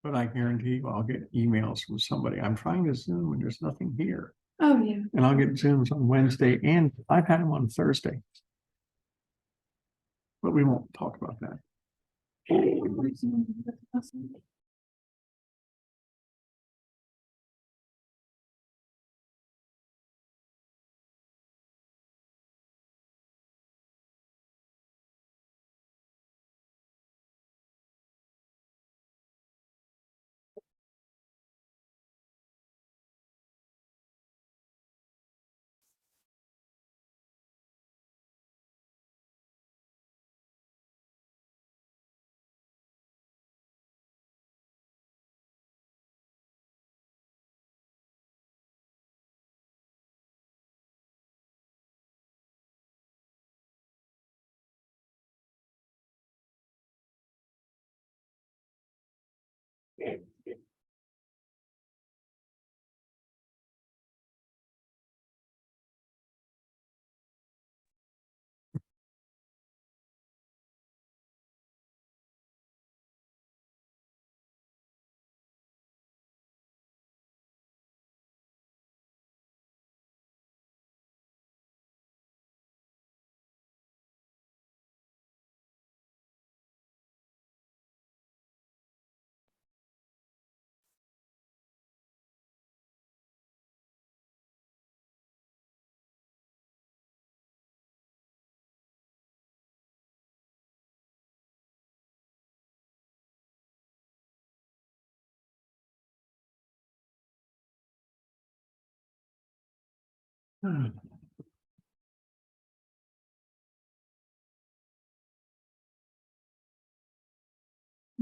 but I guarantee you I'll get emails from somebody. I'm trying to Zoom and there's nothing here. Oh, yeah. And I'll get Zooms on Wednesday and I've had them on Thursday. But we won't talk about that.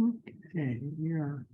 Okay, here.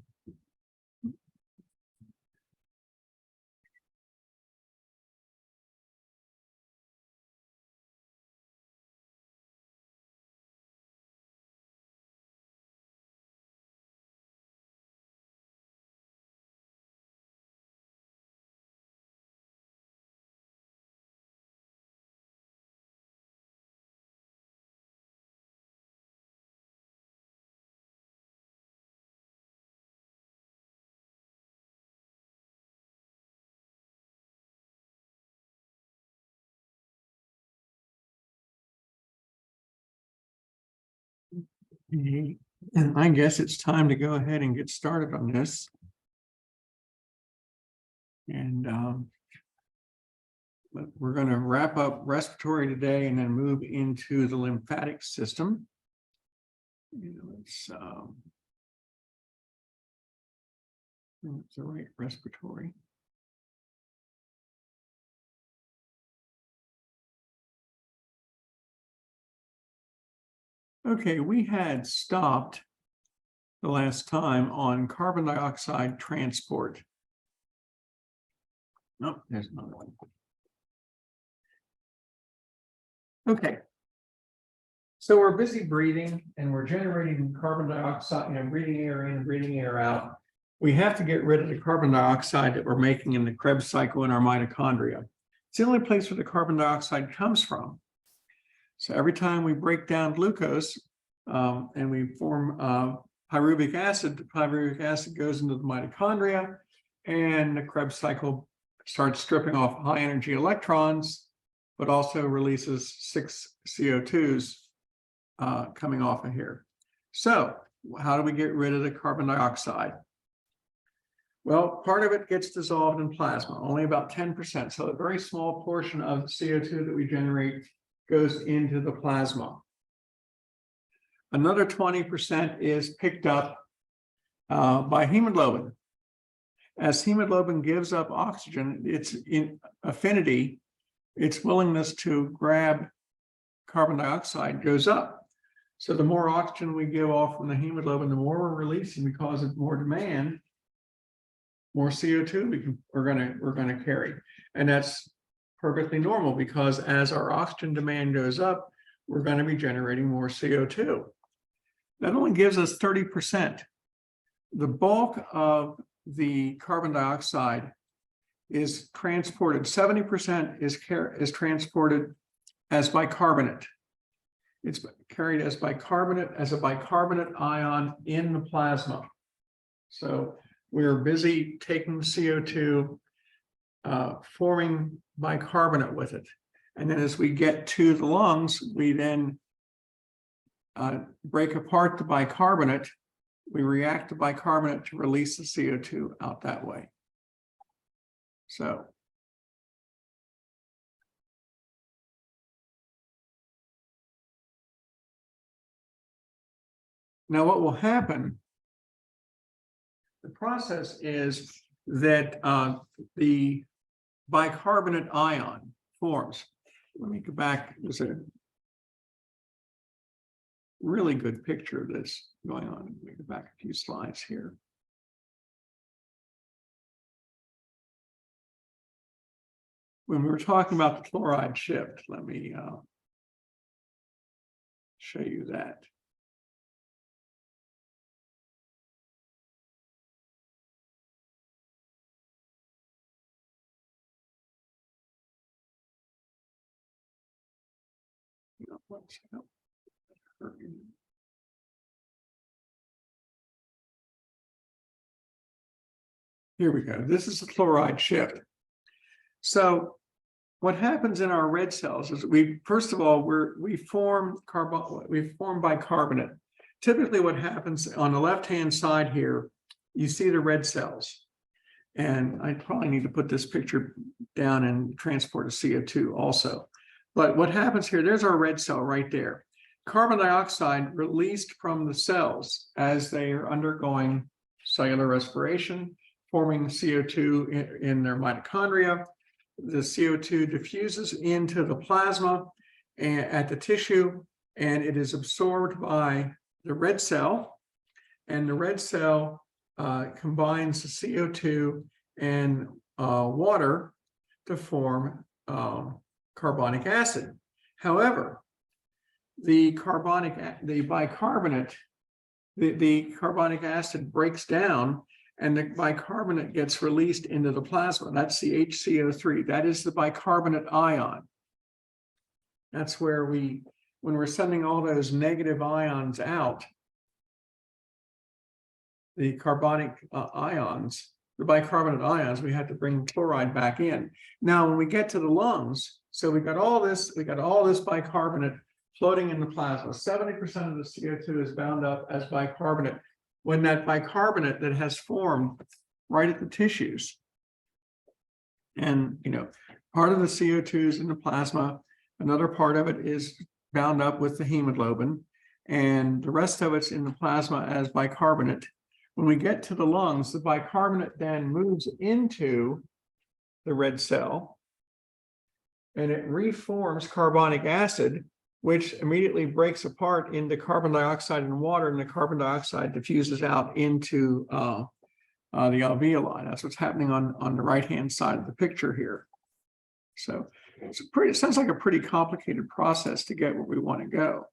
And I guess it's time to go ahead and get started on this. And but we're going to wrap up respiratory today and then move into the lymphatic system. It's the right respiratory. Okay, we had stopped the last time on carbon dioxide transport. Nope, there's another one. Okay. So we're busy breathing and we're generating carbon dioxide and breathing air in, breathing air out. We have to get rid of the carbon dioxide that we're making in the Krebs cycle in our mitochondria. It's the only place where the carbon dioxide comes from. So every time we break down glucose and we form pyruvic acid, the pyruvic acid goes into the mitochondria and the Krebs cycle starts stripping off high energy electrons, but also releases 6 CO2s coming off of here. So how do we get rid of the carbon dioxide? Well, part of it gets dissolved in plasma, only about 10%. So a very small portion of the CO2 that we generate goes into the plasma. Another 20% is picked up by hemoglobin. As hemoglobin gives up oxygen, its in affinity, its willingness to grab carbon dioxide goes up. So the more oxygen we give off from the hemoglobin, the more we're releasing because of more demand, more CO2 we're going to carry. And that's perfectly normal because as our oxygen demand goes up, we're going to be generating more CO2. That only gives us 30%. The bulk of the carbon dioxide is transported. 70% is transported as bicarbonate. It's carried as bicarbonate, as a bicarbonate ion in the plasma. So we're busy taking CO2, forming bicarbonate with it. And then as we get to the lungs, we then break apart the bicarbonate. We react to bicarbonate to release the CO2 out that way. So now what will happen, the process is that the bicarbonate ion forms. Let me go back. There's a really good picture of this going on. Let me go back a few slides here. When we were talking about the chloride shift, let me show you that. Here we go. This is the chloride shift. So what happens in our red cells is we form bicarbonate. Typically what happens on the left-hand side here, you see the red cells. And I probably need to put this picture down and transport a CO2 also. But what happens here, there's our red cell right there. Carbon dioxide released from the cells as they are undergoing cellular respiration, forming CO2 in their mitochondria. The CO2 diffuses into the plasma and at the tissue, and it is absorbed by the red cell. And the red cell combines the CO2 and water to form carbonic acid. However, the carbonic acid breaks down and the bicarbonate gets released into the plasma. That's the HCO3. That is the bicarbonate ion. That's where when we're sending all those negative ions out, the carbonic ions, the bicarbonate ions, we had to bring chloride back in. Now, when we get to the lungs, so we got all this bicarbonate floating in the plasma. 70% of the CO2 is bound up as bicarbonate. When that bicarbonate that has formed right at the tissues, and part of the CO2 is in the plasma, another part of it is bound up with the hemoglobin, and the rest of it's in the plasma as bicarbonate. When we get to the lungs, the bicarbonate then moves into the red cell and it reforms carbonic acid, which immediately breaks apart into carbon dioxide and water, and the carbon dioxide diffuses out into the alveoli. That's what's happening on the right-hand side of the picture here. So it sounds like a pretty complicated process to get where we want to go,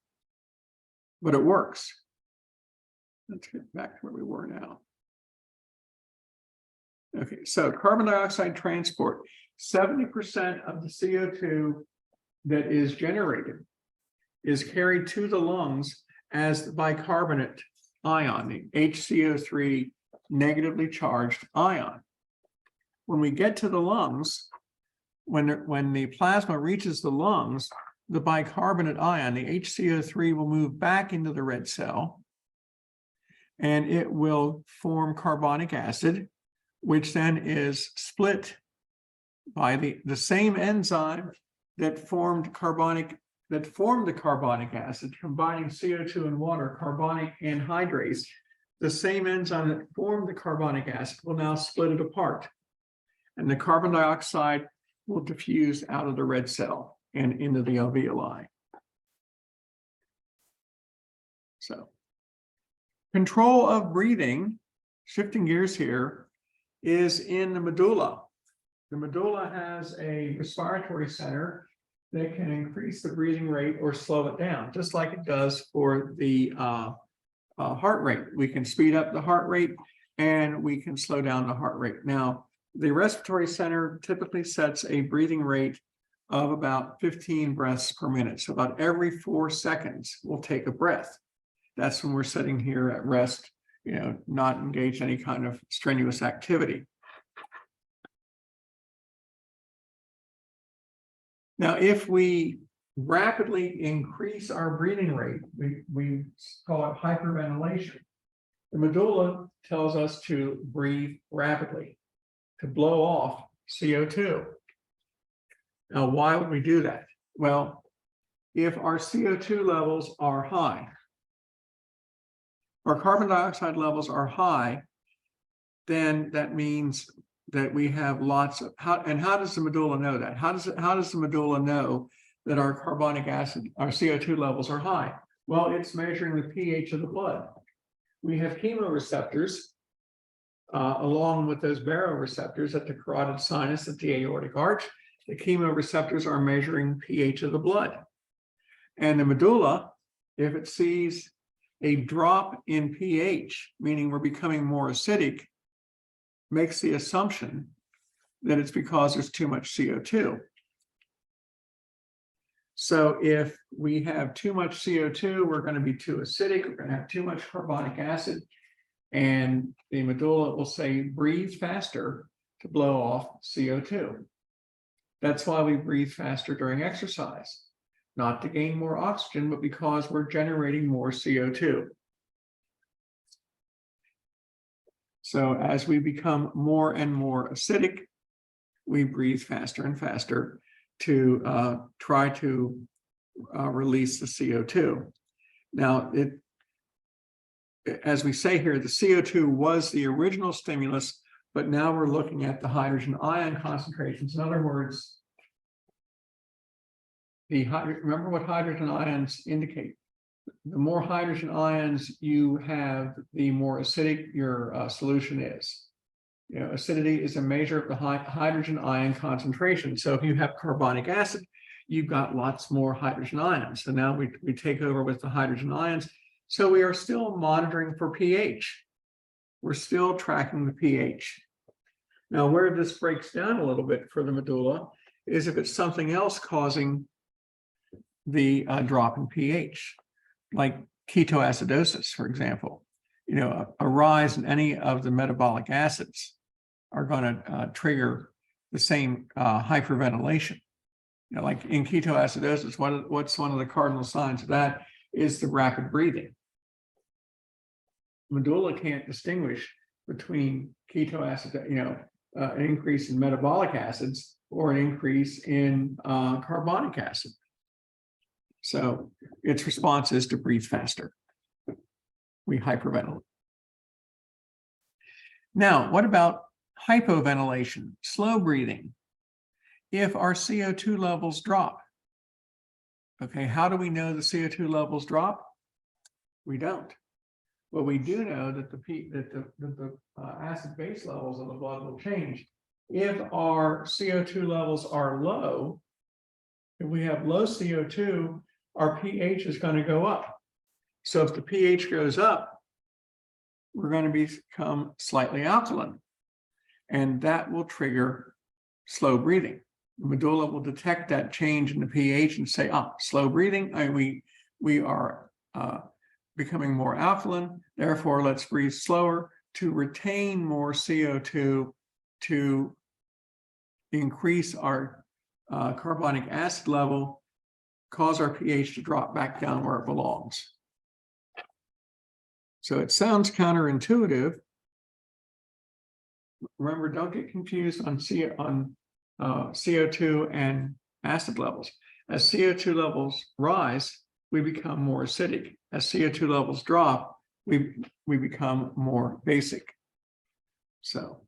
but it works. Let's get back to where we were now. Okay, so carbon dioxide transport, 70% of the CO2 that is generated is carried to the lungs as the bicarbonate ion, the HCO3 negatively charged ion. When we get to the lungs, when the plasma reaches the lungs, the bicarbonate ion, the HCO3, will move back into the red cell, and it will form carbonic acid, which then is split by the same enzyme that formed the carbonic acid, combining CO2 and water, carbonic anhydrase. The same enzyme that formed the carbonic acid will now split it apart, and the carbon dioxide will diffuse out of the red cell and into the alveoli. So, control of breathing, shifting gears here, is in the medulla. The medulla has a respiratory center that can increase the breathing rate or slow it down, just like it does for the heart rate. We can speed up the heart rate and we can slow down the heart rate. Now, the respiratory center typically sets a breathing rate of about 15 breaths per minute. So about every 4 seconds, we'll take a breath. That's when we're sitting here at rest not engage in any kind of strenuous activity. Now, if we rapidly increase our breathing rate, we call it hyperventilation. The medulla tells us to breathe rapidly, to blow off CO2. Now, why would we do that? Well, if our CO2 levels are high, our carbon dioxide levels are high, then that means that we have lots of, how does the medulla know that? How does the medulla know that our carbonic acid, our CO2 levels are high? Well, it's measuring the pH of the blood. We have chemoreceptors along with those baroreceptors at the carotid sinus, at the aortic arch. The chemoreceptors are measuring pH of the blood. And the medulla, if it sees a drop in pH, meaning we're becoming more acidic, makes the assumption that it's because there's too much CO2. So if we have too much CO2, we're going to be too acidic, we're going to have too much carbonic acid, and the medulla will say, breathe faster to blow off CO2. That's why we breathe faster during exercise, not to gain more oxygen, but because we're generating more CO2. So as we become more and more acidic, we breathe faster and faster to try to release the CO2. Now, as we say here, the CO2 was the original stimulus, but now we're looking at the hydrogen ion concentrations. In other words, remember what hydrogen ions indicate. The more hydrogen ions you have, the more acidic your solution is. Acidity is a measure of the hydrogen ion concentration. So if you have carbonic acid, you've got lots more hydrogen ions. So now we take over with the hydrogen ions. So we are still monitoring for pH. We're still tracking the pH. Now, where this breaks down a little bit for the medulla is if it's something else causing the drop in pH, like ketoacidosis, for example. A rise in any of the metabolic acids are going to trigger the same hyperventilation. Like in ketoacidosis, what's one of the cardinal signs of that is the rapid breathing. Medulla can't distinguish between ketoacid, an increase in metabolic acids or an increase in carbonic acid. So its response is to breathe faster. We hyperventilate. Now, what about hypoventilation, slow breathing? If our CO2 levels drop, okay, how do we know the CO2 levels drop? We don't. Well, we do know that the acid-base levels of the blood will change. If our CO2 levels are low, if we have low CO2, our pH is going to go up. So if the pH goes up, we're going to become slightly alkaline, and that will trigger slow breathing. The medulla will detect that change in the pH and say, slow breathing, we are becoming more alkaline, therefore let's breathe slower to retain more CO2 to increase our carbonic acid level, cause our pH to drop back down where it belongs. So it sounds counterintuitive. Remember, don't get confused on CO2 and acid levels. As CO2 levels rise, we become more acidic. As CO2 levels drop, we become more basic. So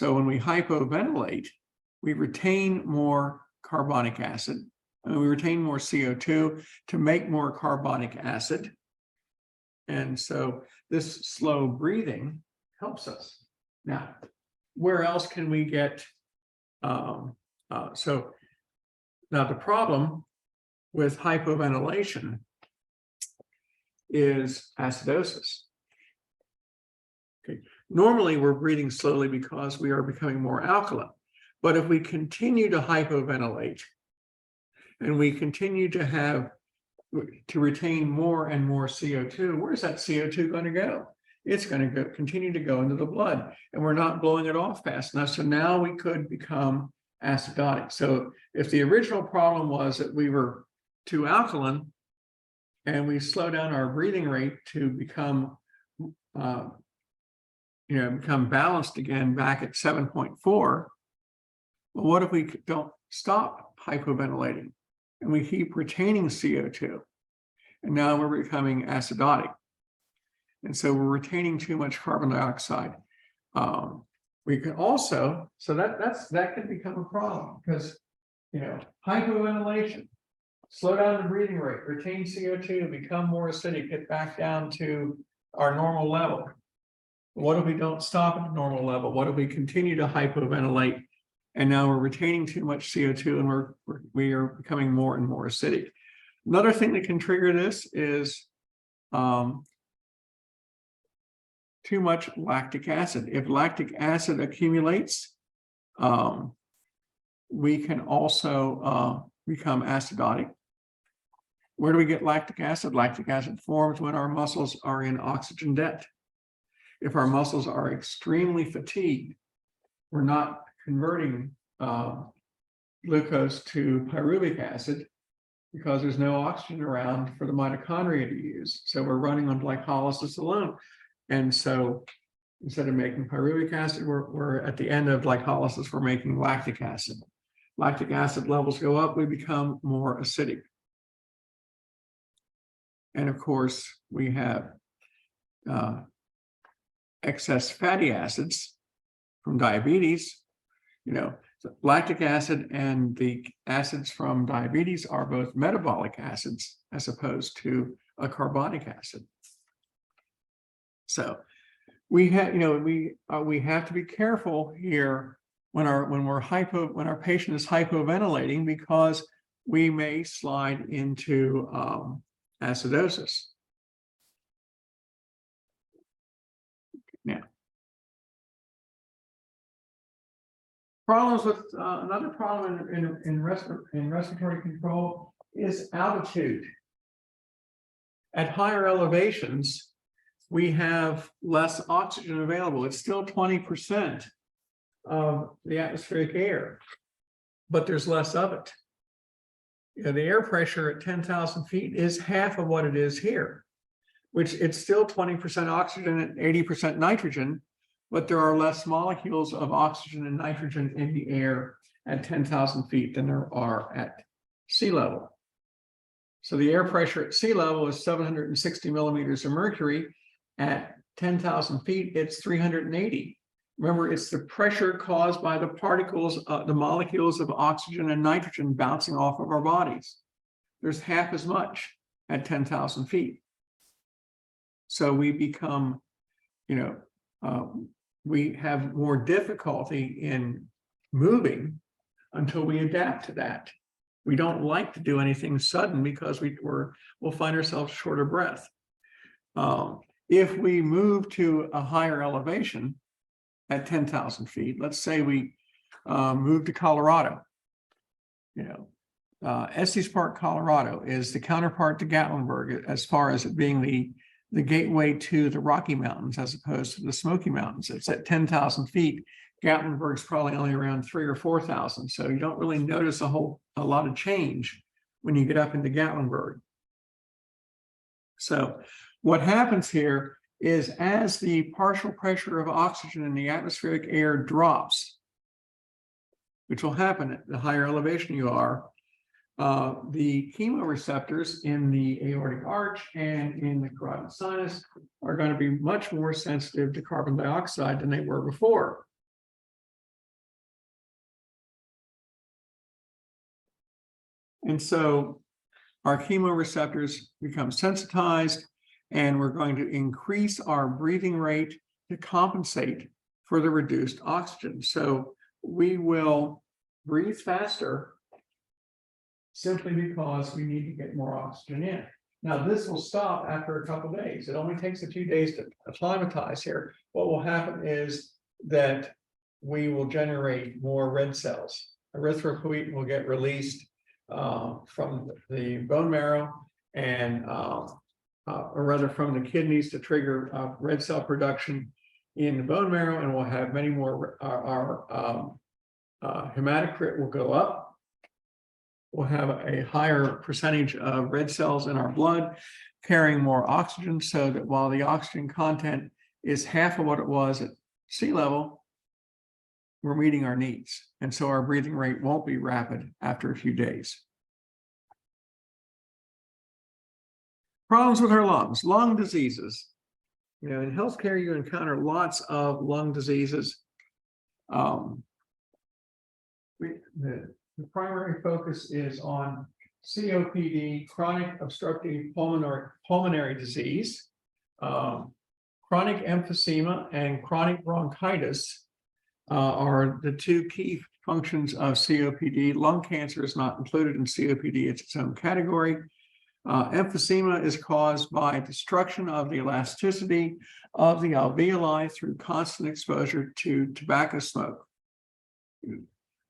when we hypoventilate, we retain more carbonic acid, and we retain more CO2 to make more carbonic acid. And so this slow breathing helps us. Now, where else can we get, now the problem with hypoventilation is acidosis. Okay. Normally, we're breathing slowly because we are becoming more alkaline. But if we continue to hypoventilate and we continue to retain more and more CO2, where's that CO2 going to go? it's going to continue to go into the blood, and we're not blowing it off fast enough. So now we could become acidotic. So if the original problem was that we were too alkaline, and we slow down our breathing rate to become, become balanced again back at 7.4. Well, what if we don't stop hypoventilating and we keep retaining CO2? And now we're becoming acidotic. And so we're retaining too much carbon dioxide. We can also, so that can become a problem because, hypoventilation, slow down the breathing rate, retain CO2, become more acidic, get back down to our normal level. What if we don't stop at the normal level? What if we continue to hypoventilate and now we're retaining too much CO2 and we are becoming more and more acidic? Another thing that can trigger this is too much lactic acid. If lactic acid accumulates, we can also become acidotic. Where do we get lactic acid? Lactic acid forms when our muscles are in oxygen debt. If our muscles are extremely fatigued, we're not converting glucose to pyruvic acid because there's no oxygen around for the mitochondria to use. So we're running on glycolysis alone. And so instead of making pyruvic acid, we're at the end of glycolysis, we're making lactic acid. Lactic acid levels go up, we become more acidic. And of course, we have excess fatty acids from diabetes. So lactic acid and the acids from diabetes are both metabolic acids as opposed to a carbonic acid. So we have, we have to be careful here when our patient is hypoventilating, because we may slide into acidosis. Now, problems with another problem in respiratory control is altitude. At higher elevations, we have less oxygen available. It's still 20% of the atmospheric air, but there's less of it. The air pressure at 10,000 feet is half of what it is here, which it's still 20% oxygen and 80% nitrogen, but there are less molecules of oxygen and nitrogen in the air at 10,000 feet than there are at sea level. So the air pressure at sea level is 760 millimeters of mercury. At 10,000 feet, it's 380. Remember, it's the pressure caused by the particles, the molecules of oxygen and nitrogen bouncing off of our bodies. There's half as much at 10,000 feet. So we become, we have more difficulty in moving until we adapt to that. We don't like to do anything sudden because we'll find ourselves short of breath. If we move to a higher elevation at 10,000 feet, let's say we move to Colorado, Estes Park, Colorado is the counterpart to Gatlinburg as far as it being the gateway to the Rocky Mountains as opposed to the Smoky Mountains. It's at 10,000 feet. Gatlinburg's probably only around 3,000 or 4,000. So you don't really notice a lot of change when you get up into Gatlinburg. So what happens here is as the partial pressure of oxygen in the atmospheric air drops, which will happen at the higher elevation you are, the chemoreceptors in the aortic arch and in the carotid sinus are going to be much more sensitive to carbon dioxide than they were before. And so our chemoreceptors become sensitized, and we're going to increase our breathing rate to compensate for the reduced oxygen. So we will breathe faster simply because we need to get more oxygen in. Now, this will stop after a couple of days. It only takes a few days to acclimatize here. What will happen is that we will generate more red cells. Erythropoietin will get released from the bone marrow, and or rather from the kidneys to trigger red cell production in the bone marrow, and we'll have many more. Our hematocrit will go up. We'll have a higher percentage of red cells in our blood, carrying more oxygen, so that while the oxygen content is half of what it was at sea level, we're meeting our needs. And so our breathing rate won't be rapid after a few days. Problems with our lungs, lung diseases. You know, in healthcare, you encounter lots of lung diseases. The primary focus is on COPD, chronic obstructive pulmonary disease, chronic emphysema, and chronic bronchitis are the two key functions of COPD. Lung cancer is not included in COPD, it's its own category. Emphysema is caused by destruction of the elasticity of the alveoli through constant exposure to tobacco smoke.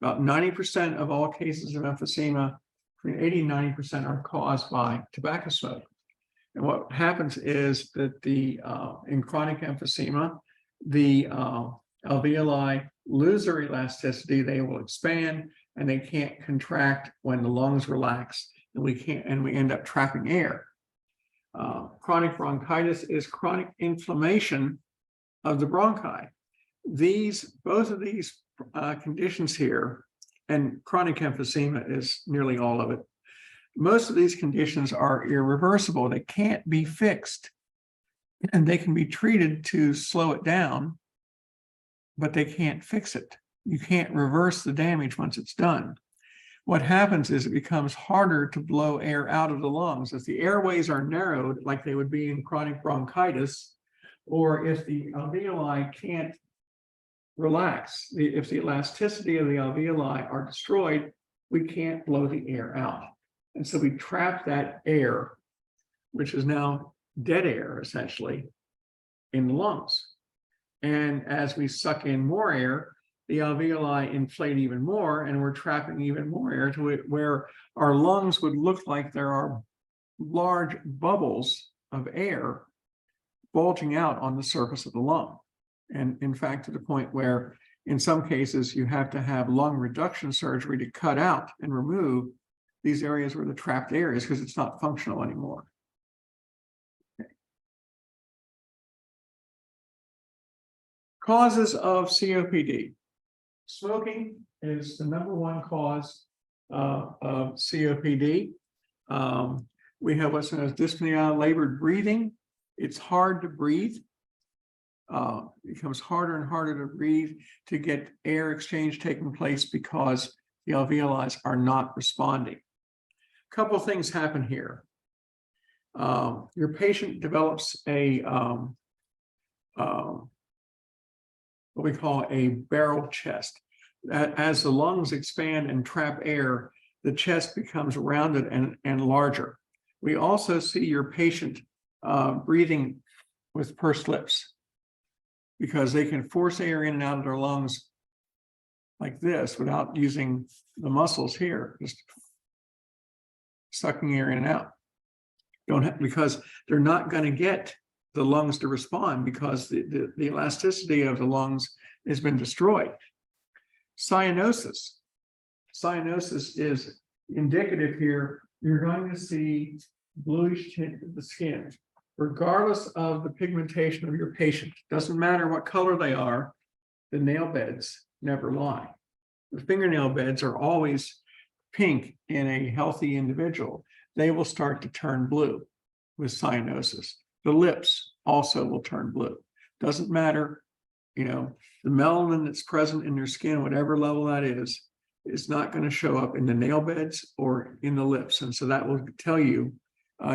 About 90% of all cases of emphysema, between 80 and 90%, are caused by tobacco smoke. And what happens is that in chronic emphysema, the alveoli lose their elasticity, they will expand, and they can't contract when the lungs relax, and we end up trapping air. Chronic bronchitis is chronic inflammation of the bronchi. Both of these conditions here, and chronic emphysema is nearly all of it. Most of these conditions are irreversible. They can't be fixed, and they can be treated to slow it down, but they can't fix it. You can't reverse the damage once it's done. What happens is it becomes harder to blow air out of the lungs. If the airways are narrowed, like they would be in chronic bronchitis, or if the alveoli can't relax, if the elasticity of the alveoli are destroyed, we can't blow the air out. And so we trap that air, which is now dead air, essentially, in the lungs. And as we suck in more air, the alveoli inflate even more, and we're trapping even more air to it, where our lungs would look like there are large bubbles of air bulging out on the surface of the lung. And in fact, to the point where in some cases you have to have lung reduction surgery to cut out and remove these areas where the trapped air is, because it's not functional anymore. Okay. Causes of COPD. Smoking is the #1 cause of COPD. We have what's known as dyspnea, labored breathing. It's hard to breathe. It becomes harder and harder to breathe, to get air exchange taking place, because the alveoli are not responding. A couple of things happen here. Your patient develops what we call a barrel chest. As the lungs expand and trap air, the chest becomes rounded and larger. We also see your patient breathing with pursed lips, because they can force air in and out of their lungs like this without using the muscles here, just sucking air in and out. Because they're not going to get the lungs to respond, because the elasticity of the lungs has been destroyed. Cyanosis. Cyanosis is indicative here. You're going to see bluish tint of the skin, regardless of the pigmentation of your patient. Doesn't matter what color they are, the nail beds never lie. The fingernail beds are always pink in a healthy individual. They will start to turn blue with cyanosis. The lips also will turn blue. Doesn't matter, the melanin that's present in your skin, whatever level that is not going to show up in the nail beds or in the lips. And so that will tell you,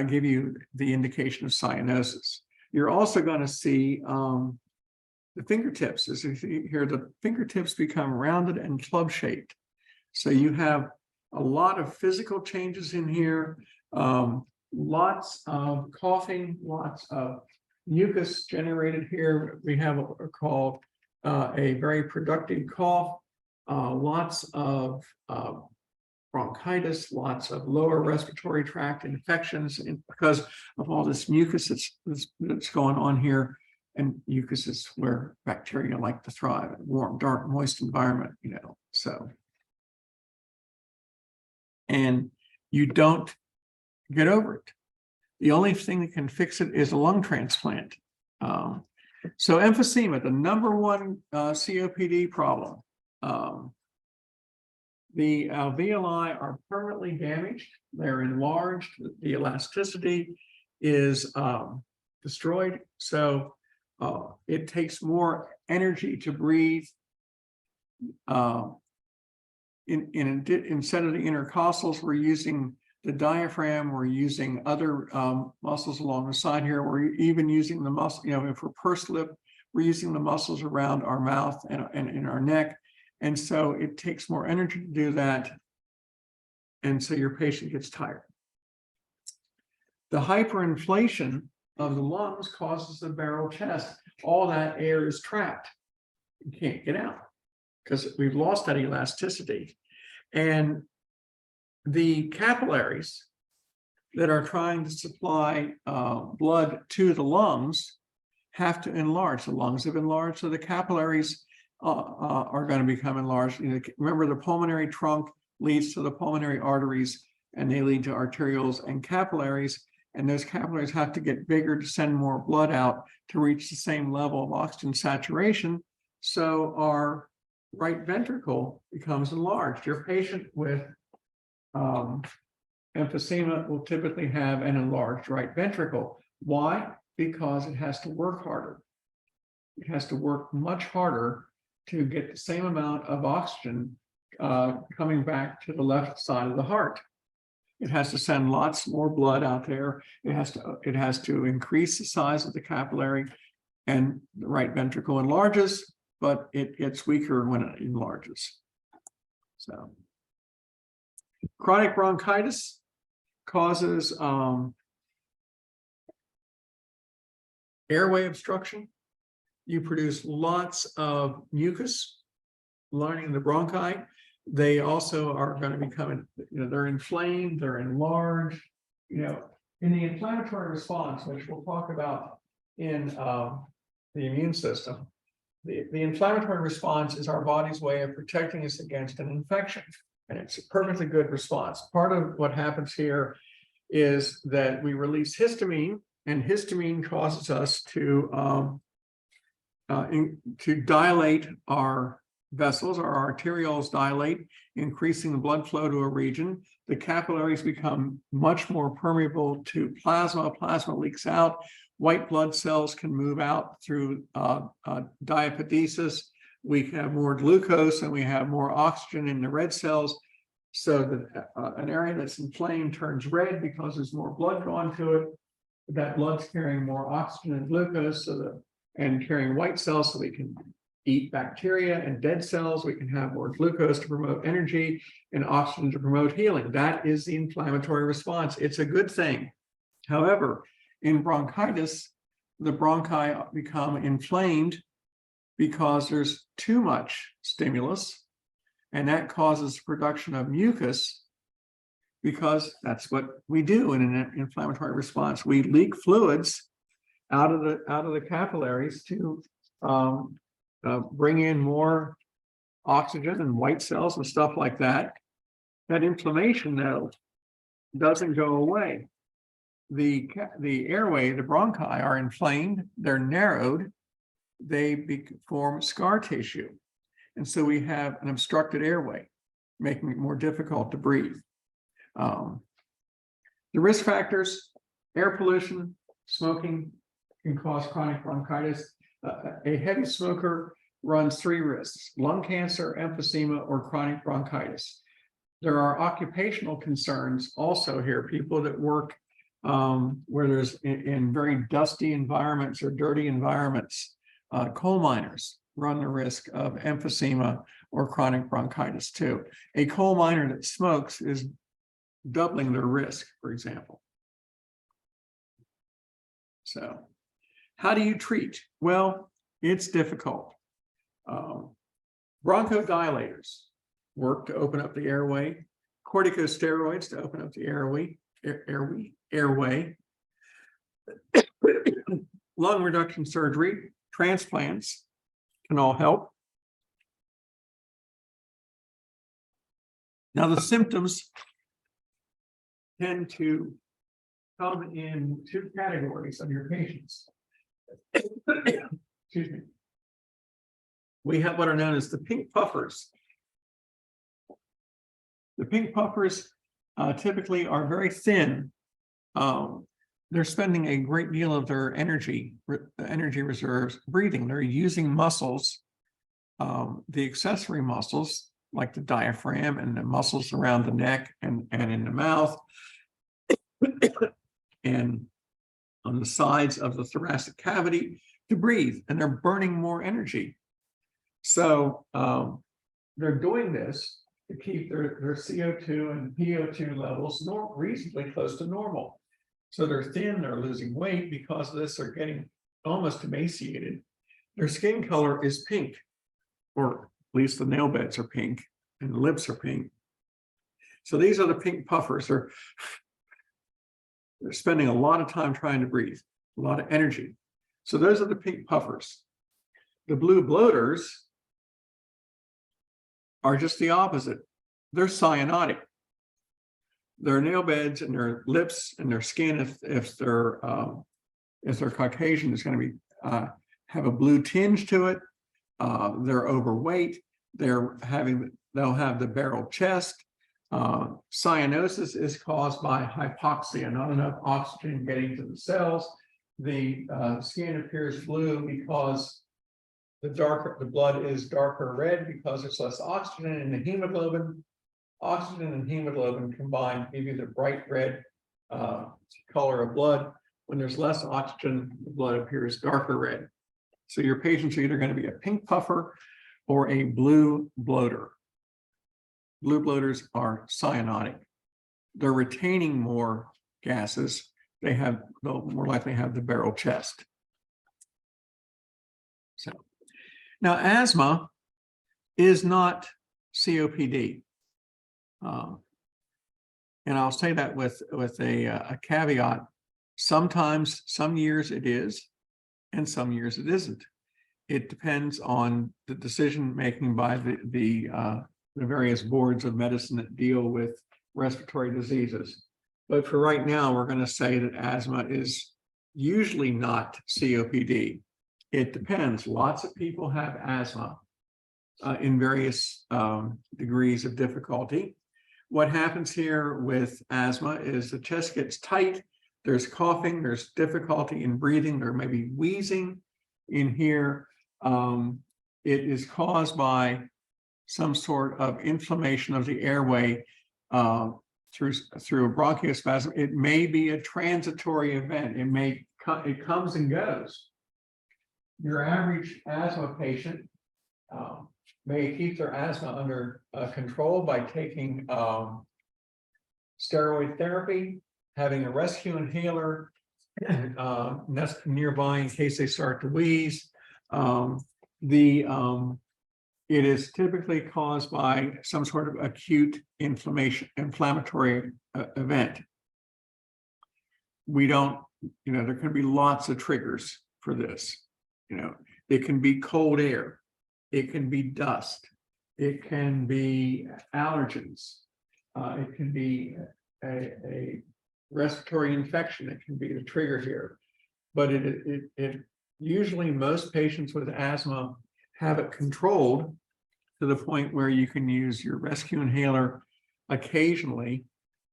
give you the indication of cyanosis. You're also going to see the fingertips. As you see here, the fingertips become rounded and club-shaped. So you have a lot of physical changes in here, lots of coughing, lots of mucus generated here. We have what are called a very productive cough, lots of bronchitis, lots of lower respiratory tract infections, and because of all this mucus that's going on here. And mucus is where bacteria like to thrive, in a warm, dark, moist environment, so. And you don't get over it. The only thing that can fix it is a lung transplant. So emphysema, the number one COPD problem. The alveoli are permanently damaged. They're enlarged. The elasticity is destroyed. So it takes more energy to breathe. Instead of the intercostals, we're using the diaphragm, we're using other muscles along the side here. We're even using the muscle, if we're pursed lip, we're using the muscles around our mouth and in our neck. And so it takes more energy to do that. And so your patient gets tired. The hyperinflation of the lungs causes the barrel chest. All that air is trapped. You can't get out because we've lost that elasticity. And the capillaries that are trying to supply blood to the lungs have to enlarge. The lungs have enlarged, so the capillaries are going to become enlarged. Remember, the pulmonary trunk leads to the pulmonary arteries, and they lead to arterioles and capillaries. And those capillaries have to get bigger to send more blood out to reach the same level of oxygen saturation. So our right ventricle becomes enlarged. Your patient with emphysema will typically have an enlarged right ventricle. Why? Because it has to work harder. It has to work much harder to get the same amount of oxygen coming back to the left side of the heart. It has to send lots more blood out there. It has to increase the size of the capillary, and the right ventricle enlarges, but it gets weaker when it enlarges. So chronic bronchitis causes airway obstruction. You produce lots of mucus lining the bronchi. They also are going to become, they're inflamed, they're enlarged. In the inflammatory response, which we'll talk about in the immune system, the inflammatory response is our body's way of protecting us against an infection. And it's a perfectly good response. Part of what happens here is that we release histamine, and histamine causes us to dilate our vessels. Our arterioles dilate, increasing the blood flow to a region. The capillaries become much more permeable to plasma. Plasma leaks out. White blood cells can move out through diapedesis. We have more glucose and we have more oxygen in the red cells. So that an area that's inflamed turns red because there's more blood going to it. That blood's carrying more oxygen and glucose, and carrying white cells, so we can eat bacteria, and dead cells, we can have more glucose to promote energy and oxygen to promote healing. That is the inflammatory response. It's a good thing. However, in bronchitis, the bronchi become inflamed because there's too much stimulus, and that causes production of mucus, because that's what we do in an inflammatory response. We leak fluids out of the capillaries to bring in more oxygen and white cells and stuff like that. That inflammation, though, doesn't go away. The airway, the bronchi, are inflamed, they're narrowed, they form scar tissue. And so we have an obstructed airway, making it more difficult to breathe. The risk factors: air pollution, smoking can cause chronic bronchitis. A heavy smoker runs 3 risks: lung cancer, emphysema, or chronic bronchitis. There are occupational concerns also here. People that work where there's in very dusty environments or dirty environments. Coal miners run the risk of emphysema or chronic bronchitis too. A coal miner that smokes is doubling their risk, for example. So how do you treat? Well, it's difficult. Bronchodilators work to open up the airway. corticosteroids to open up the airway, lung reduction surgery, transplants can all help. Now, the symptoms tend to come in two categories of your patients. Excuse me. We have what are known as the pink puffers. The pink puffers typically are very thin. They're spending a great deal of their energy reserves breathing. They're using muscles, the accessory muscles like the diaphragm and the muscles around the neck and in the mouth and on the sides of the thoracic cavity to breathe, and they're burning more energy. So they're doing this to keep their CO2 and PO2 levels reasonably close to normal. So they're thin, they're losing weight because of this, they're getting almost emaciated. Their skin color is pink, or at least the nail beds are pink and the lips are pink. So these are the pink puffers. They're spending a lot of time trying to breathe, a lot of energy. So those are the pink puffers. The blue bloaters are just the opposite. They're cyanotic. Their nail beds and their lips and their skin, if they're Caucasian, is going to be have a blue tinge to it. They're overweight. They'll have the barrel chest. Cyanosis is caused by hypoxia, not enough oxygen getting to the cells. The skin appears blue because the blood is darker red because there's less oxygen in the hemoglobin. Oxygen and hemoglobin combined give you the bright red color of blood. When there's less oxygen, the blood appears darker red. So your patients are either going to be a pink puffer or a blue bloater. Blue bloaters are cyanotic. They're retaining more gases. They'll more likely have the barrel chest. So now asthma is not COPD. And I'll say that with a caveat. Sometimes, some years it is, and some years it isn't. It depends on the decision making by the various boards of medicine that deal with respiratory diseases. But for right now, we're going to say that asthma is usually not COPD. It depends. Lots of people have asthma in various degrees of difficulty. What happens here with asthma is the chest gets tight, there's coughing, there's difficulty in breathing, there may be wheezing in here. It is caused by some sort of inflammation of the airway through a bronchospasm. It may be a transitory event. It comes and goes. Your average asthma patient may keep their asthma under control by taking steroid therapy, having a rescue inhaler nearby in case they start to wheeze. It is typically caused by some sort of acute inflammatory event. There can be lots of triggers for this. It can be cold air. It can be dust. It can be allergens. It can be a respiratory infection. It can be the trigger here. But it usually most patients with asthma have it controlled to the point where you can use your rescue inhaler occasionally,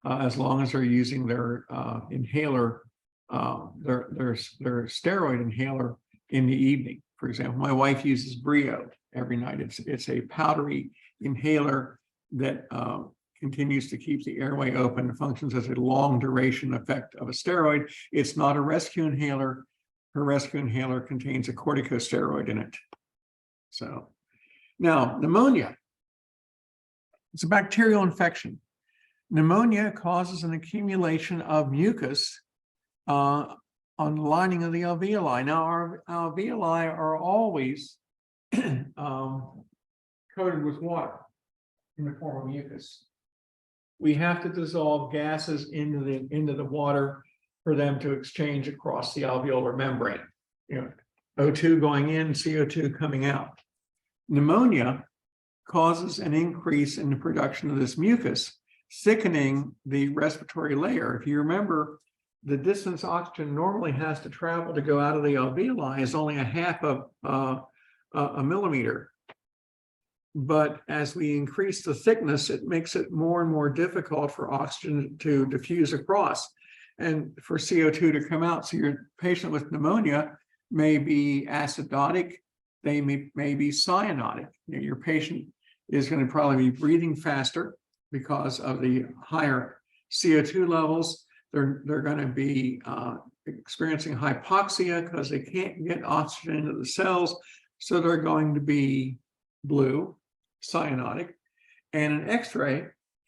as long as they're using their inhaler, their steroid inhaler in the evening. For example, my wife uses BIOL every night. It's a powdery inhaler that continues to keep the airway open. It functions as a long duration effect of a steroid. It's not a rescue inhaler. Her rescue inhaler contains a corticosteroid in it. So now pneumonia. It's a bacterial infection. Pneumonia causes an accumulation of mucus on the lining of the alveoli. Now, our alveoli are always coated with water in the form of mucus. we have to dissolve gases into the water for them to exchange across the alveolar membrane. You know, O2 going in, CO2 coming out. Pneumonia causes an increase in the production of this mucus, thickening the respiratory layer. If you remember, the distance oxygen normally has to travel to go out of the alveoli is only a half of a millimeter. But as we increase the thickness, it makes it more and more difficult for oxygen to diffuse across and for CO2 to come out. So your patient with pneumonia may be acidotic, they may be cyanotic. You know, your patient is going to probably be breathing faster because of the higher CO2 levels. They're going to be experiencing hypoxia because they can't get oxygen into the cells. So they're going to be blue, cyanotic, and an X-ray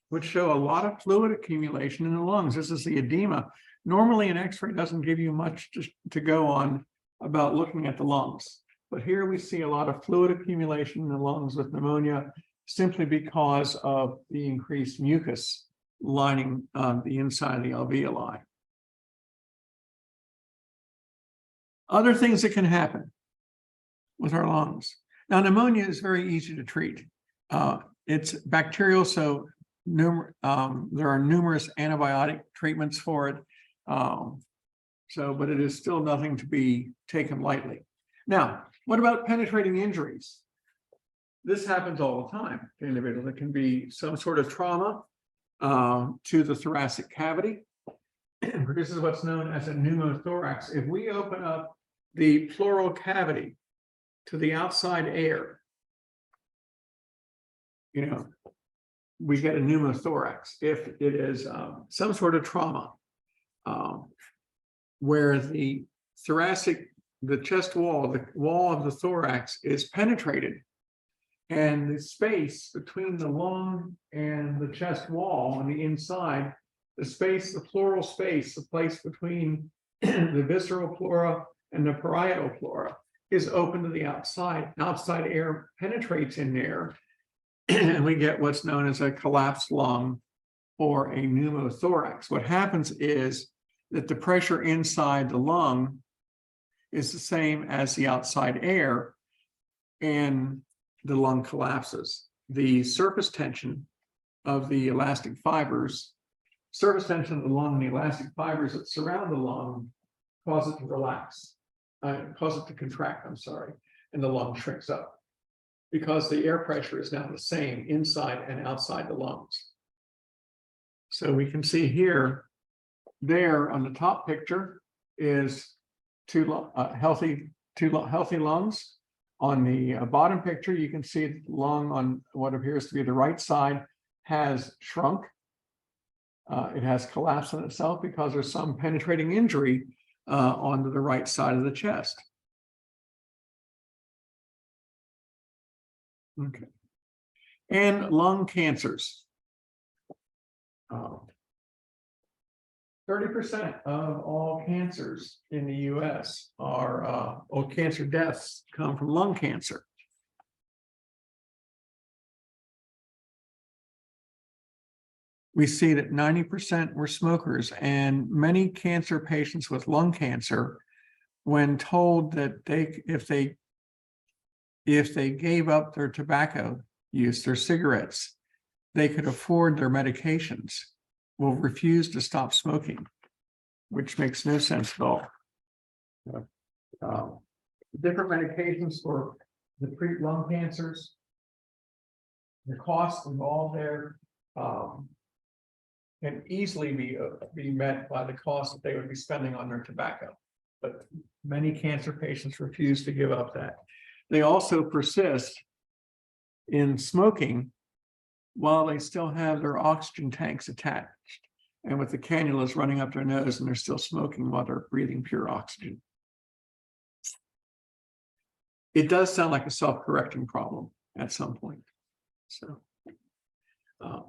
would show a lot of fluid accumulation in the lungs. This is the edema. Normally, an X-ray doesn't give you much to go on about looking at the lungs. But here we see a lot of fluid accumulation in the lungs with pneumonia simply because of the increased mucus lining the inside of the alveoli. Other things that can happen with our lungs. Now, pneumonia is very easy to treat. It's bacterial, so there are numerous antibiotic treatments for it. But it is still nothing to be taken lightly. Now, what about penetrating injuries? This happens all the time to individuals. It can be some sort of trauma to the thoracic cavity. This is what's known as a pneumothorax. If we open up the pleural cavity to the outside air, we get a pneumothorax. If it is some sort of trauma where the chest wall, the wall of the thorax is penetrated, and the space between the lung and the chest wall on the inside, the pleural space, the place between the visceral pleura and the parietal pleura is open to the outside. Outside air penetrates in there, and we get what's known as a collapsed lung or a pneumothorax. What happens is that the pressure inside the lung is the same as the outside air, and the lung collapses. The surface tension of the elastic fibers, surface tension of the lung and the elastic fibers that surround the lung cause it to relax, cause it to contract, and the lung shrinks up because the air pressure is now the same inside and outside the lungs. So we can see here, there on the top picture is two healthy lungs. On the bottom picture, you can see the lung on what appears to be the right side has shrunk. It has collapsed on itself because there's some penetrating injury onto the right side of the chest. Okay. And lung cancers. 30% of all cancers in the US are, or cancer deaths come from lung cancer. We see that 90% were smokers, and many cancer patients with lung cancer, when told that if they gave up their tobacco use, their cigarettes, they could afford their medications, will refuse to stop smoking, which makes no sense at all. Different medications for the treat lung cancers, the costs involved there can easily be met by the cost that they would be spending on their tobacco. But many cancer patients refuse to give up that. They also persist in smoking while they still have their oxygen tanks attached and with the cannulas running up their nose, and they're still smoking while they're breathing pure oxygen. It does sound like a self-correcting problem at some point. So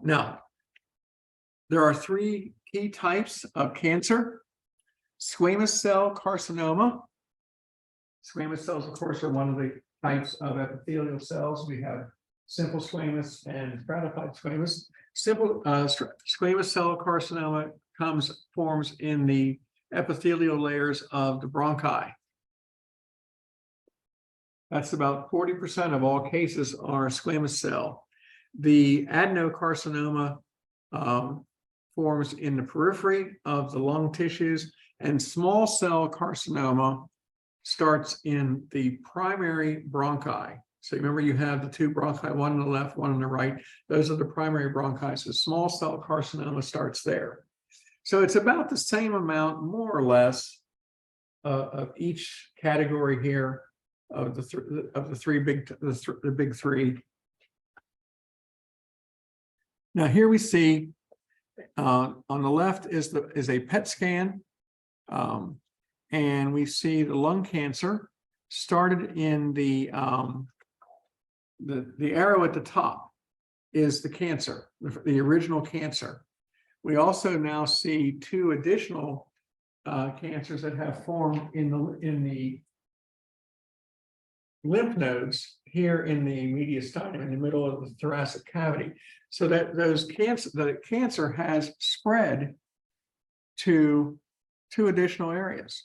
now, there are three key types of cancer: squamous cell carcinoma. Squamous cells, of course, are one of the types of epithelial cells. We have simple squamous and stratified squamous. Simple squamous cell carcinoma forms in the epithelial layers of the bronchi. That's about 40% of all cases are squamous cell. The adenocarcinoma forms in the periphery of the lung tissues, and small cell carcinoma starts in the primary bronchi. So remember, you have the two bronchi, one on the left, one on the right. Those are the primary bronchi. So small cell carcinoma starts there. So it's about the same amount, more or less, of each category here of the big three. Now here we see on the left is a PET scan, and we see the lung cancer started in the arrow at the top is the cancer, the original cancer. We also now see two additional cancers that have formed in the lymph nodes here in the mediastinum, in the middle of the thoracic cavity, so that the cancer has spread to two additional areas.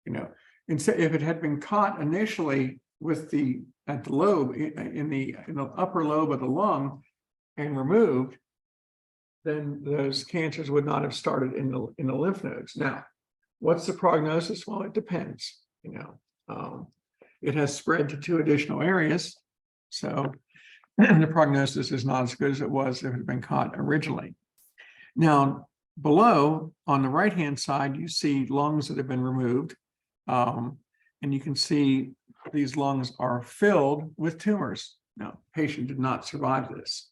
You know, instead, if it had been caught initially at the lobe in the upper lobe of the lung and removed, then those cancers would not have started in the lymph nodes. Now, what's the prognosis? Well, it depends. You know, it has spread to two additional areas, so the prognosis is not as good as it was if it had been caught originally. Now, below on the right-hand side, you see lungs that have been removed, and you can see these lungs are filled with tumors. Now, the patient did not survive this,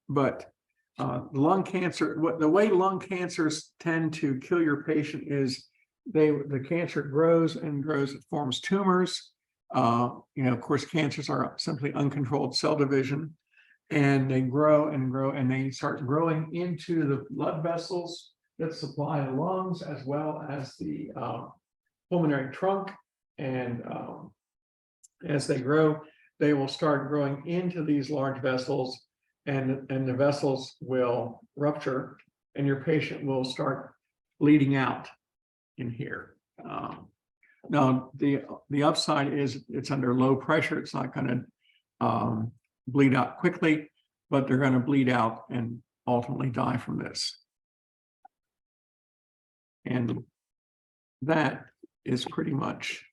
but lung cancer, the way lung cancers tend to kill your patient is the cancer grows and grows, it forms tumors. You know, of course, cancers are simply uncontrolled cell division, and they grow and grow, and they start growing into the blood vessels that supply the lungs, as well as the pulmonary trunk. And as they grow, they will start growing into these large vessels, and the vessels will rupture, and your patient will start bleeding out in here. Now, the upside is it's under low pressure. It's not going to bleed out quickly, but they're going to bleed out and ultimately die from this. And that is pretty much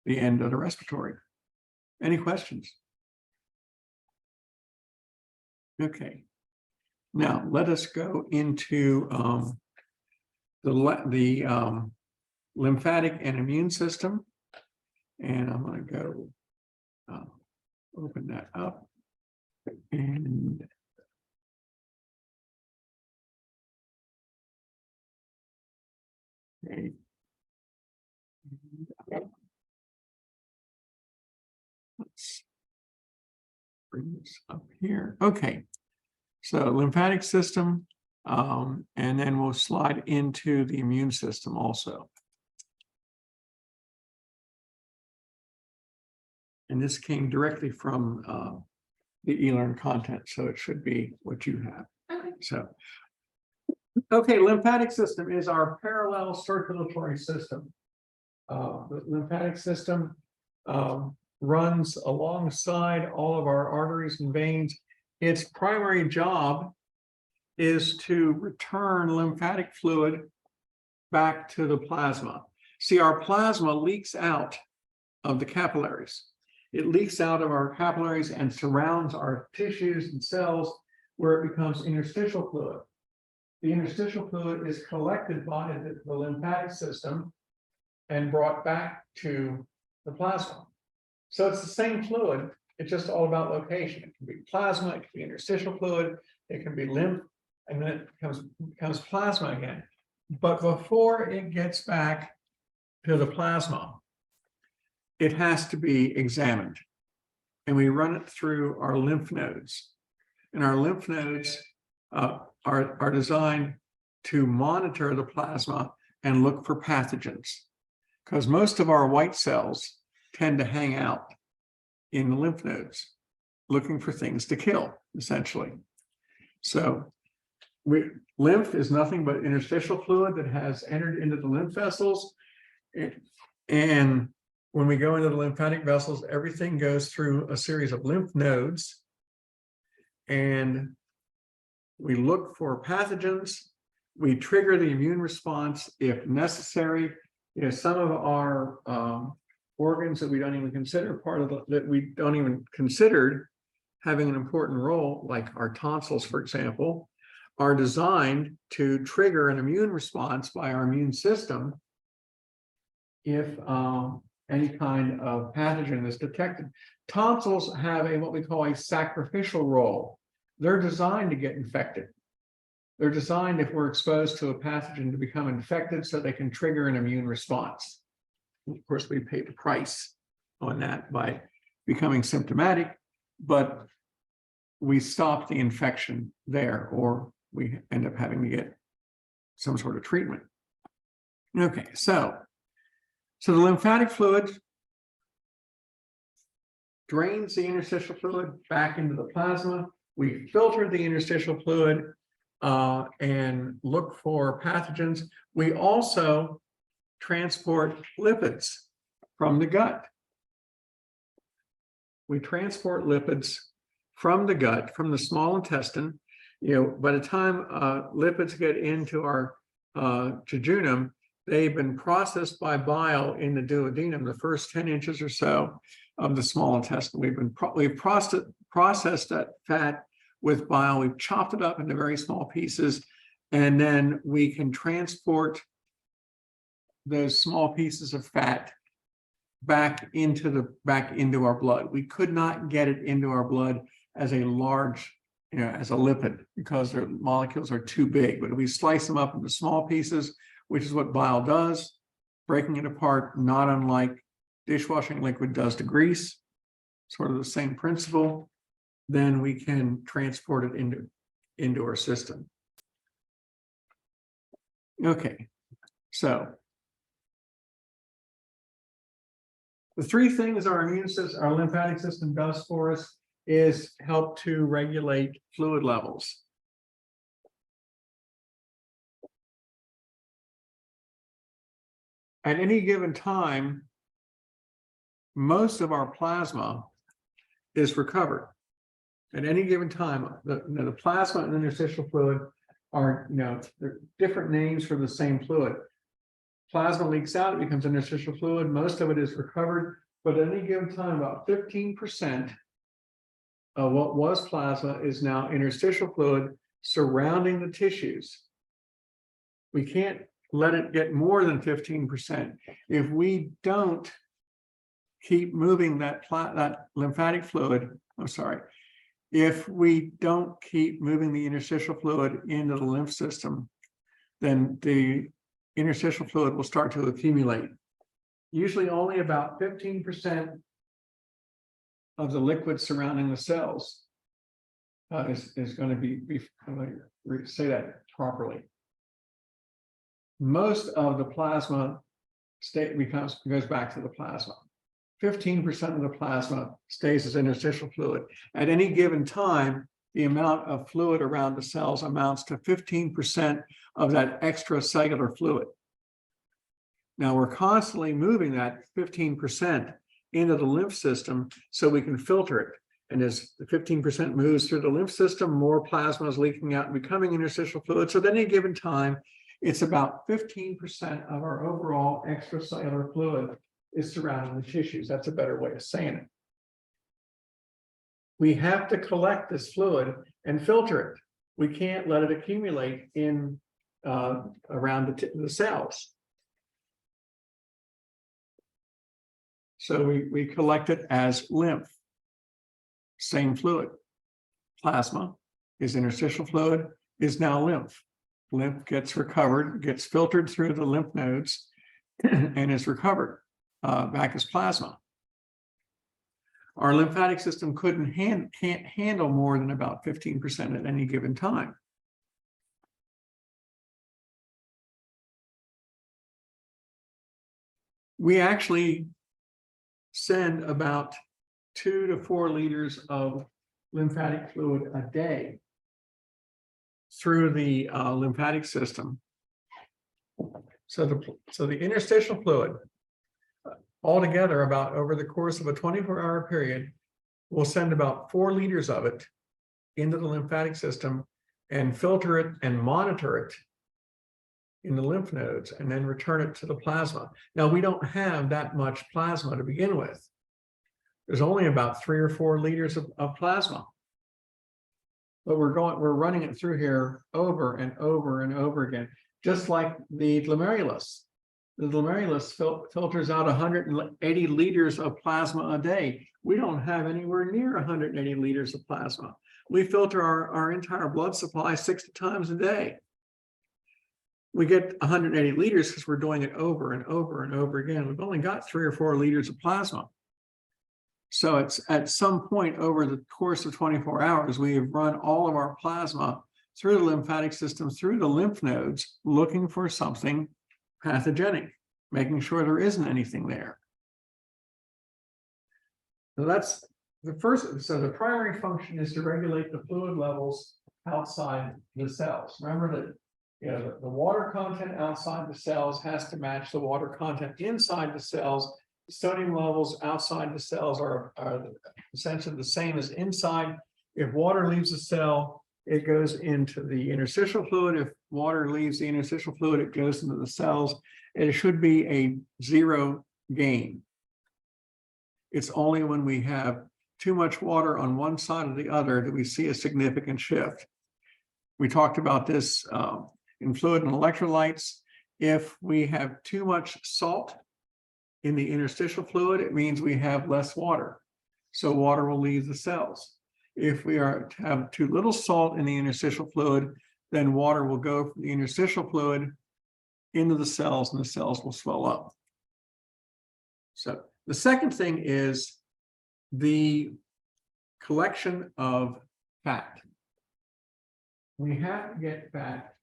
the end of the respiratory. Any questions? Okay. Now let us go into the lymphatic and immune system, and I'm going to go open that up, and okay. Let's bring this up here. Okay, so lymphatic system, and then we'll slide into the immune system also. And this came directly from the eLearn content, so it should be what you have. Okay. So, okay, lymphatic system is our parallel circulatory system. The lymphatic system runs alongside all of our arteries and veins. Its primary job is to return lymphatic fluid back to the plasma. See, our plasma leaks out of the capillaries. It leaks out of our capillaries and surrounds our tissues and cells, where it becomes interstitial fluid. The interstitial fluid is collected by the lymphatic system and brought back to the plasma. So it's the same fluid, it's just all about location. It can be plasma, it can be interstitial fluid, it can be lymph, and then it becomes plasma again. But before it gets back to the plasma, it has to be examined. And we run it through our lymph nodes. And our lymph nodes are designed to monitor the plasma and look for pathogens, because most of our white cells tend to hang out in the lymph nodes. looking for things to kill, essentially. So lymph is nothing but interstitial fluid that has entered into the lymph vessels. And when we go into the lymphatic vessels, everything goes through a series of lymph nodes. And we look for pathogens. We trigger the immune response if necessary. Some of our organs that we don't even consider that we don't even consider having an important role, like our tonsils, for example, are designed to trigger an immune response by our immune system if any kind of pathogen is detected. Tonsils have what we call a sacrificial role. They're designed to get infected. They're designed, if we're exposed to a pathogen, to become infected so they can trigger an immune response. Of course, we pay the price on that by becoming symptomatic, but we stop the infection there, or we end up having to get some sort of treatment. Okay, so the lymphatic fluid drains the interstitial fluid back into the plasma. We filter the interstitial fluid and look for pathogens. We also transport lipids from the gut. We transport lipids from the gut, from the small intestine. By the time lipids get into our jejunum, they've been processed by bile in the duodenum, the first 10 inches or so of the small intestine. We've processed that fat with bile. We've chopped it up into very small pieces, and then we can transport those small pieces of fat back into our blood. We could not get it into our blood as a large, as a lipid, because their molecules are too big. But if we slice them up into small pieces, which is what bile does, breaking it apart, not unlike dishwashing liquid does to grease, sort of the same principle, then we can transport it into our system. Okay, so the three things our lymphatic system does for us is help to regulate fluid levels. At any given time, most of our plasma is recovered. At any given time, the plasma and interstitial fluid are, they're different names for the same fluid. Plasma leaks out, it becomes interstitial fluid. Most of it is recovered, but at any given time, about 15% of what was plasma is now interstitial fluid surrounding the tissues. We can't let it get more than 15%. If we don't keep moving that lymphatic fluid, if we don't keep moving the interstitial fluid into the lymph system, then the interstitial fluid will start to accumulate. Usually only about 15% of the liquid surrounding the cells is going to be say that properly. Most of the plasma goes back to the plasma. 15% of the plasma stays as interstitial fluid. At any given time, the amount of fluid around the cells amounts to 15% of that extracellular fluid. Now we're constantly moving that 15% into the lymph system so we can filter it. And as the 15% moves through the lymph system, more plasma is leaking out and becoming interstitial fluid. So at any given time, it's about 15% of our overall extracellular fluid is surrounding the tissues. That's a better way of saying it. We have to collect this fluid and filter it. We can't let it accumulate in around the cells. So we collect it as lymph. Same fluid. Plasma is interstitial fluid, is now lymph. Lymph gets recovered, gets filtered through the lymph nodes, and is recovered back as plasma. Our lymphatic system can't handle more than about 15% at any given time. We actually send about 2 to 4 liters of lymphatic fluid a day through the lymphatic system. So the interstitial fluid, altogether, about over the course of a 24-hour period, will send about 4 liters of it into the lymphatic system and filter it and monitor it in the lymph nodes and then return it to the plasma. Now, we don't have that much plasma to begin with. There's only about 3 or 4 liters of plasma. But we're running it through here over and over and over again, just like the glomerulus. The glomerulus filters out 180 liters of plasma a day. We don't have anywhere near 180 liters of plasma. We filter our entire blood supply 60 times a day. We get 180 liters because we're doing it over and over and over again. We've only got 3 or 4 liters of plasma. So it's at some point over the course of 24 hours, we have run all of our plasma through the lymphatic system, through the lymph nodes, looking for something pathogenic, making sure there isn't anything there. So that's the first. So the primary function is to regulate the fluid levels outside the cells. Remember that the water content outside the cells has to match the water content inside the cells. The sodium levels outside the cells are essentially the same as inside. If water leaves the cell, it goes into the interstitial fluid. If water leaves the interstitial fluid, it goes into the cells. It should be a zero gain. It's only when we have too much water on one side or the other that we see a significant shift. We talked about this in fluid and electrolytes. If we have too much salt in the interstitial fluid, it means we have less water. So water will leave the cells. If we have too little salt in the interstitial fluid, then water will go from the interstitial fluid into the cells and the cells will swell up. So the second thing is the collection of fat. We have to get fat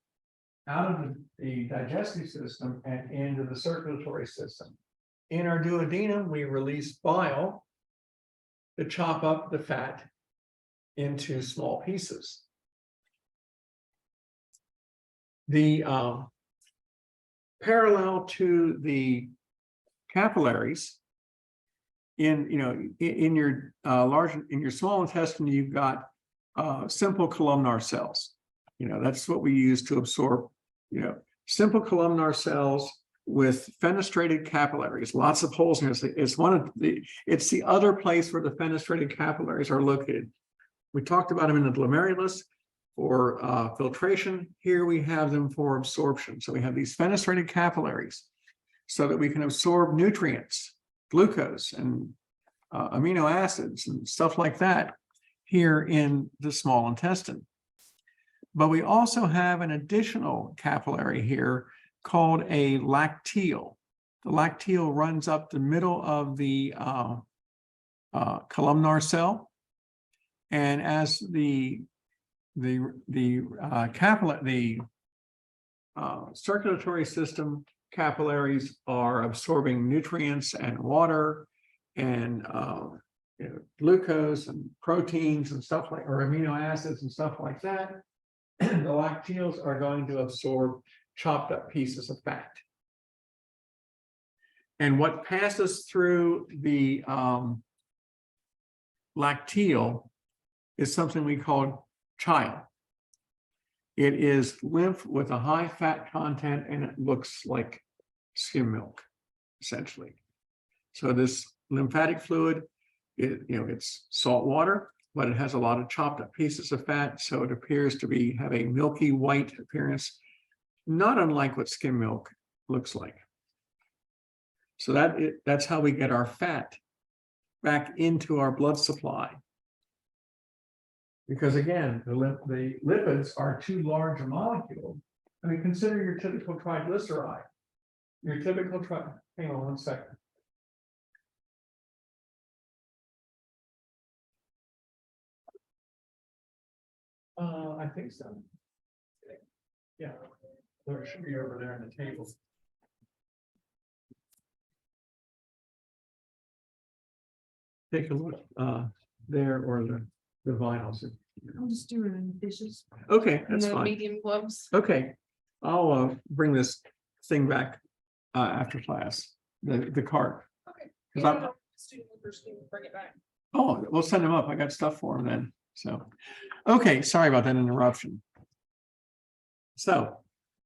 out of the digestive system and into the circulatory system. In our duodenum, we release bile to chop up the fat into small pieces. The parallel to the capillaries, in your small intestine, you've got simple columnar cells. That's what we use to absorb. Simple columnar cells with fenestrated capillaries, lots of holes in it. It's the other place where the fenestrated capillaries are located. We talked about them in the glomerulus for filtration. Here we have them for absorption. So we have these fenestrated capillaries so that we can absorb nutrients, glucose and amino acids and stuff like that here in the small intestine. But we also have an additional capillary here called a lacteal. The lacteal runs up the middle of the columnar cell, and as the circulatory system capillaries are absorbing nutrients and water and glucose and proteins and stuff like, or amino acids and stuff like that, the lacteals are going to absorb chopped up pieces of fat. And what passes through the lacteal is something we call chyle. It is lymph with a high fat content, and it looks like skim milk, essentially. So this lymphatic fluid, it's salt water, but it has a lot of chopped up pieces of fat, so it appears to have a milky white appearance, not unlike what skim milk looks like. So that's how we get our fat back into our blood supply. Because again, the lipids are too large a molecule. I mean, consider your typical triglyceride. Hang on one second. I think so. Yeah, it should be over there on the table. Take a look there or the vinyls. I'll just do it in dishes. Okay, And that's the fine. medium gloves. Okay, I'll bring this thing back after class, the cart. Okay. 'Cause Yeah, I'm- no, student workers can bring it back. Oh, we'll send them up. I got stuff for them then. So, okay, sorry about that interruption. So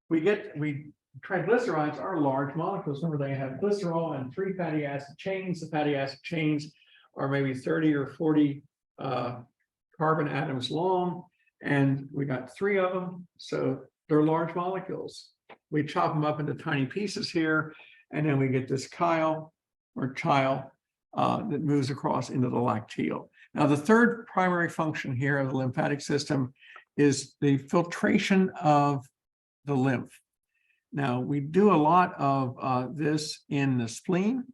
triglycerides are large molecules. Remember, they have glycerol and 3 fatty acid chains. The fatty acid chains are maybe 30 or 40 carbon atoms long, and we got 3 of them. So they're large molecules. We chop them up into tiny pieces here, and then we get this chyle that moves across into the lacteal. Now, the third primary function here of the lymphatic system is the filtration of the lymph. Now, we do a lot of this in the spleen.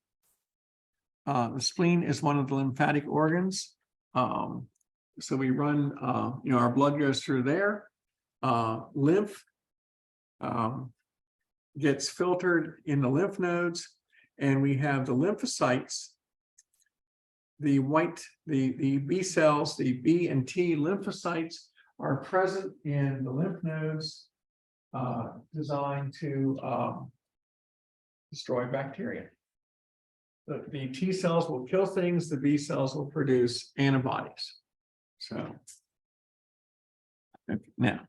The spleen is one of the lymphatic organs. So we run, our blood goes through there. Lymph gets filtered in the lymph nodes, and we have the lymphocytes, the B cells, the B and T lymphocytes are present in the lymph nodes, designed to destroy bacteria. The T cells will kill things, the B cells will produce antibodies. So now,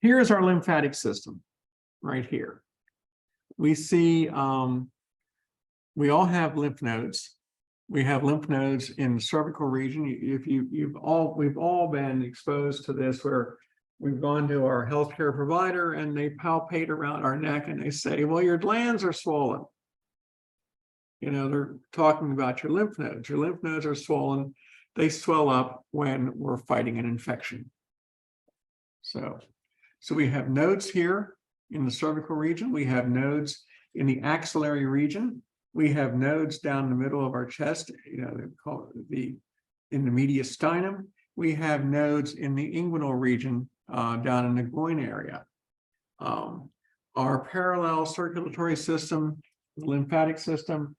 here is our lymphatic system right here. We see we all have lymph nodes. We have lymph nodes in the cervical region. We've all been exposed to this, where we've gone to our healthcare provider and they palpate around our neck and they say, well, your glands are swollen. They're talking about your lymph nodes. Your lymph nodes are swollen. They swell up when we're fighting an infection. So we have nodes here in the cervical region. We have nodes in the axillary region. We have nodes down the middle of our chest, they call it in the mediastinum. We have nodes in the inguinal region, down in the groin area. Our parallel circulatory system, the lymphatic system,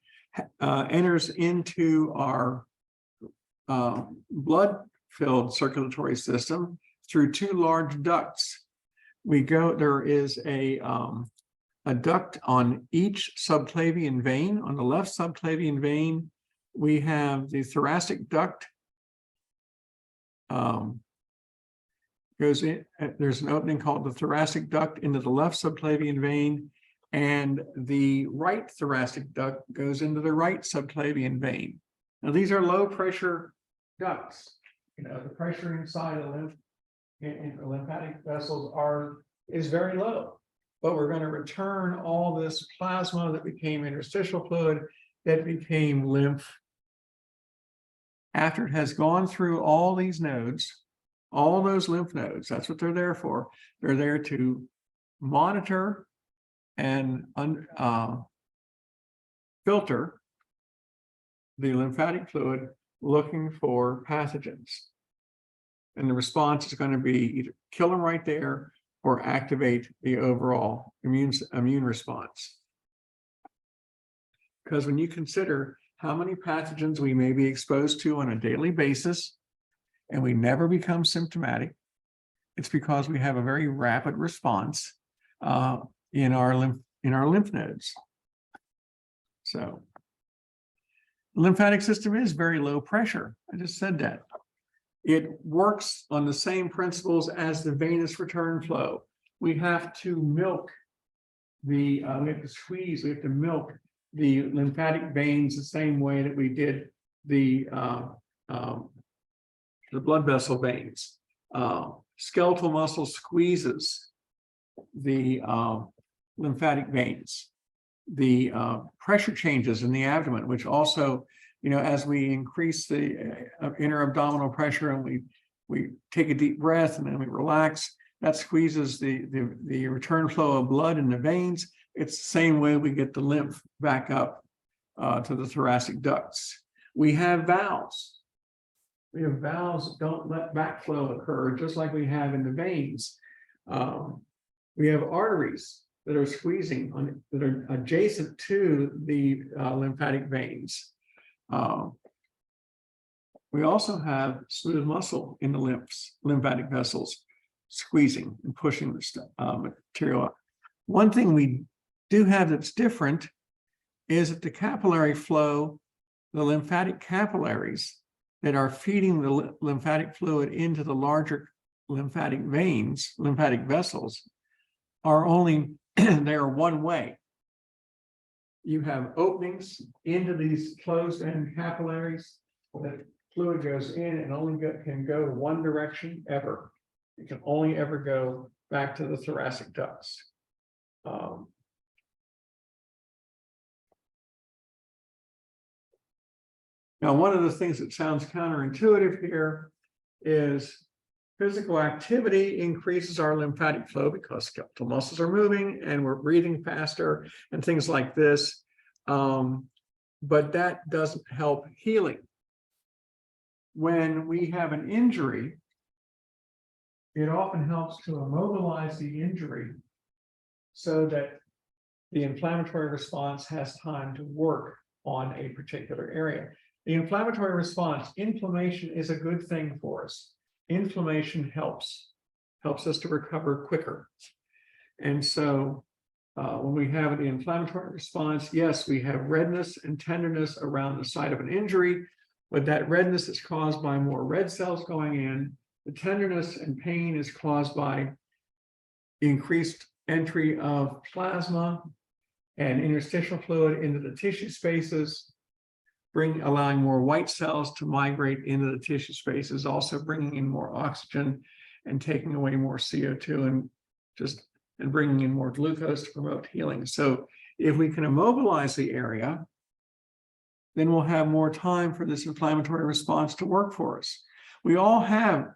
enters into our blood-filled circulatory system through 2 large ducts. There is a duct on each subclavian vein. On the left subclavian vein, we have the thoracic duct. Goes in. There's an opening called the thoracic duct into the left subclavian vein, and the right thoracic duct goes into the right subclavian vein. Now, these are low pressure ducts. The pressure inside the lymphatic vessels is very low. But we're going to return all this plasma that became interstitial fluid, that became lymph, after it has gone through all these nodes, all those lymph nodes. That's what they're there for. They're there to monitor and filter the lymphatic fluid, looking for pathogens. And the response is going to be either kill them right there or activate the overall immune response. Because when you consider how many pathogens we may be exposed to on a daily basis, and we never become symptomatic, it's because we have a very rapid response in our lymph nodes. So the lymphatic system is very low pressure. I just said that. It works on the same principles as the venous return flow. We have to milk we have to milk the lymphatic veins the same way that we did the blood vessel veins. Skeletal muscle squeezes the lymphatic veins. The pressure changes in the abdomen, which also, as we increase the inner abdominal pressure and we take a deep breath and then we relax, that squeezes the return flow of blood in the veins. It's the same way we get the lymph back up to the thoracic ducts. We have valves. We have valves that don't let backflow occur, just like we have in the veins. We have arteries that are squeezing that are adjacent to the lymphatic veins. We also have smooth muscle in the lymphatic vessels, squeezing and pushing the material up. One thing we do have that's different is that the capillary flow, the lymphatic capillaries that are feeding the lymphatic fluid into the larger lymphatic veins, lymphatic vessels, are only, they are one way. You have openings into these closed-end capillaries that fluid goes in and only can go one direction ever. It can only ever go back to the thoracic ducts. Now, one of the things that sounds counterintuitive here is physical activity increases our lymphatic flow because skeletal muscles are moving and we're breathing faster and things like this. But that doesn't help healing. When we have an injury, it often helps to immobilize the injury so that the inflammatory response has time to work on a particular area. The inflammatory response, inflammation is a good thing for us. Inflammation helps us to recover quicker. And so when we have the inflammatory response, yes, we have redness and tenderness around the site of an injury, but that redness is caused by more red cells going in. The tenderness and pain is caused by increased entry of plasma and interstitial fluid into the tissue spaces, allowing more white cells to migrate into the tissue spaces, also bringing in more oxygen and taking away more CO2 and bringing in more glucose to promote healing. So if we can immobilize the area, then we'll have more time for this inflammatory response to work for us. We all have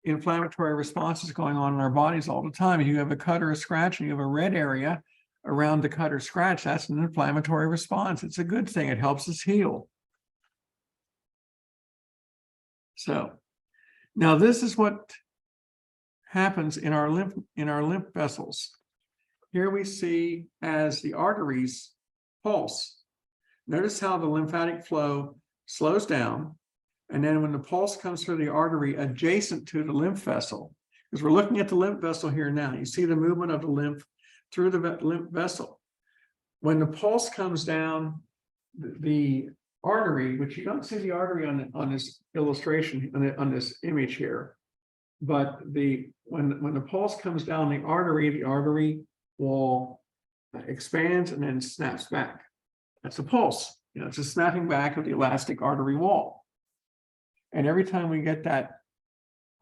inflammatory responses going on in our bodies all the time. If you have a cut or a scratch and you have a red area around the cut or scratch, that's an inflammatory response. It's a good thing. It helps us heal. So now this is what happens in our lymph vessels. Here we see as the arteries pulse. Notice how the lymphatic flow slows down. And then when the pulse comes through the artery adjacent to the lymph vessel, because we're looking at the lymph vessel here now, you see the movement of the lymph through the lymph vessel. When the pulse comes down the artery, which you don't see the artery on this illustration, on this image here, but when the pulse comes down the artery wall expands and then snaps back. That's a pulse. It's a snapping back of the elastic artery wall. And every time we get that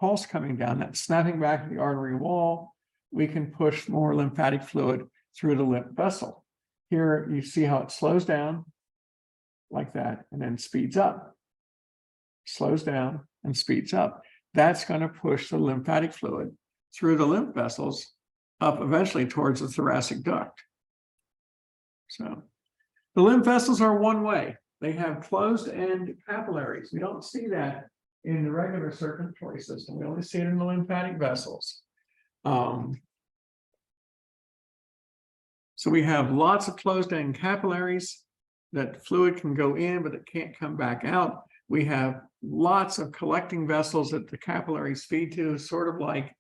pulse coming down, that snapping back of the artery wall, we can push more lymphatic fluid through the lymph vessel. Here you see how it slows down like that and then speeds up. Slows down and speeds up. That's going to push the lymphatic fluid through the lymph vessels up eventually towards the thoracic duct. So the lymph vessels are one way. They have closed-end capillaries. We don't see that in the regular circulatory system. We only see it in the lymphatic vessels. So we have lots of closed-end capillaries that fluid can go in, but it can't come back out. We have lots of collecting vessels that the capillaries feed to, sort of like,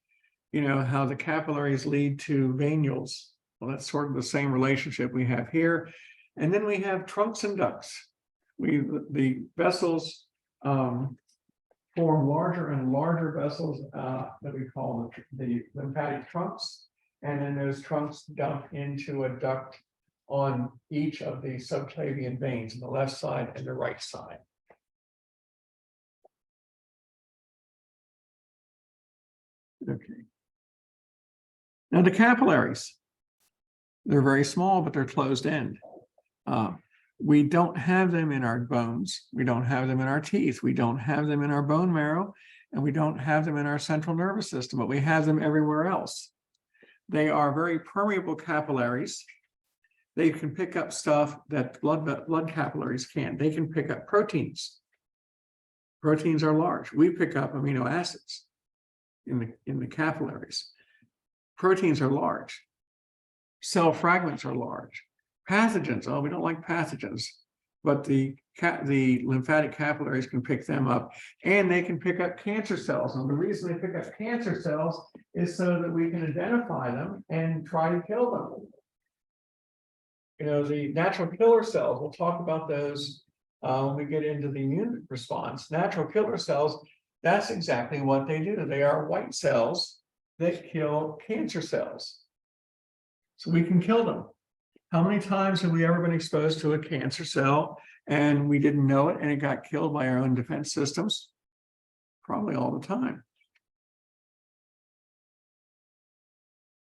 how the capillaries lead to venules. Well, that's sort of the same relationship we have here. And then we have trunks and ducts. The vessels form larger and larger vessels that we call the lymphatic trunks. And then those trunks dump into a duct on each of the subclavian veins on the left side and the right side. Okay. Now the capillaries, they're very small, but they're closed end. We don't have them in our bones. We don't have them in our teeth. We don't have them in our bone marrow, and we don't have them in our central nervous system, but we have them everywhere else. They are very permeable capillaries. They can pick up stuff that blood capillaries can't. They can pick up proteins. Proteins are large. We pick up amino acids in the capillaries. Proteins are large. Cell fragments are large. Pathogens, we don't like pathogens, but the the lymphatic capillaries can pick them up, and they can pick up cancer cells. And the reason they pick up cancer cells is so that we can identify them and try to kill them. You know, the natural killer cells, we'll talk about those when we get into the immune response. Natural killer cells, that's exactly what they do. They are white cells that kill cancer cells. So we can kill them. How many times have we ever been exposed to a cancer cell and we didn't know it and it got killed by our own defense systems? Probably all the time.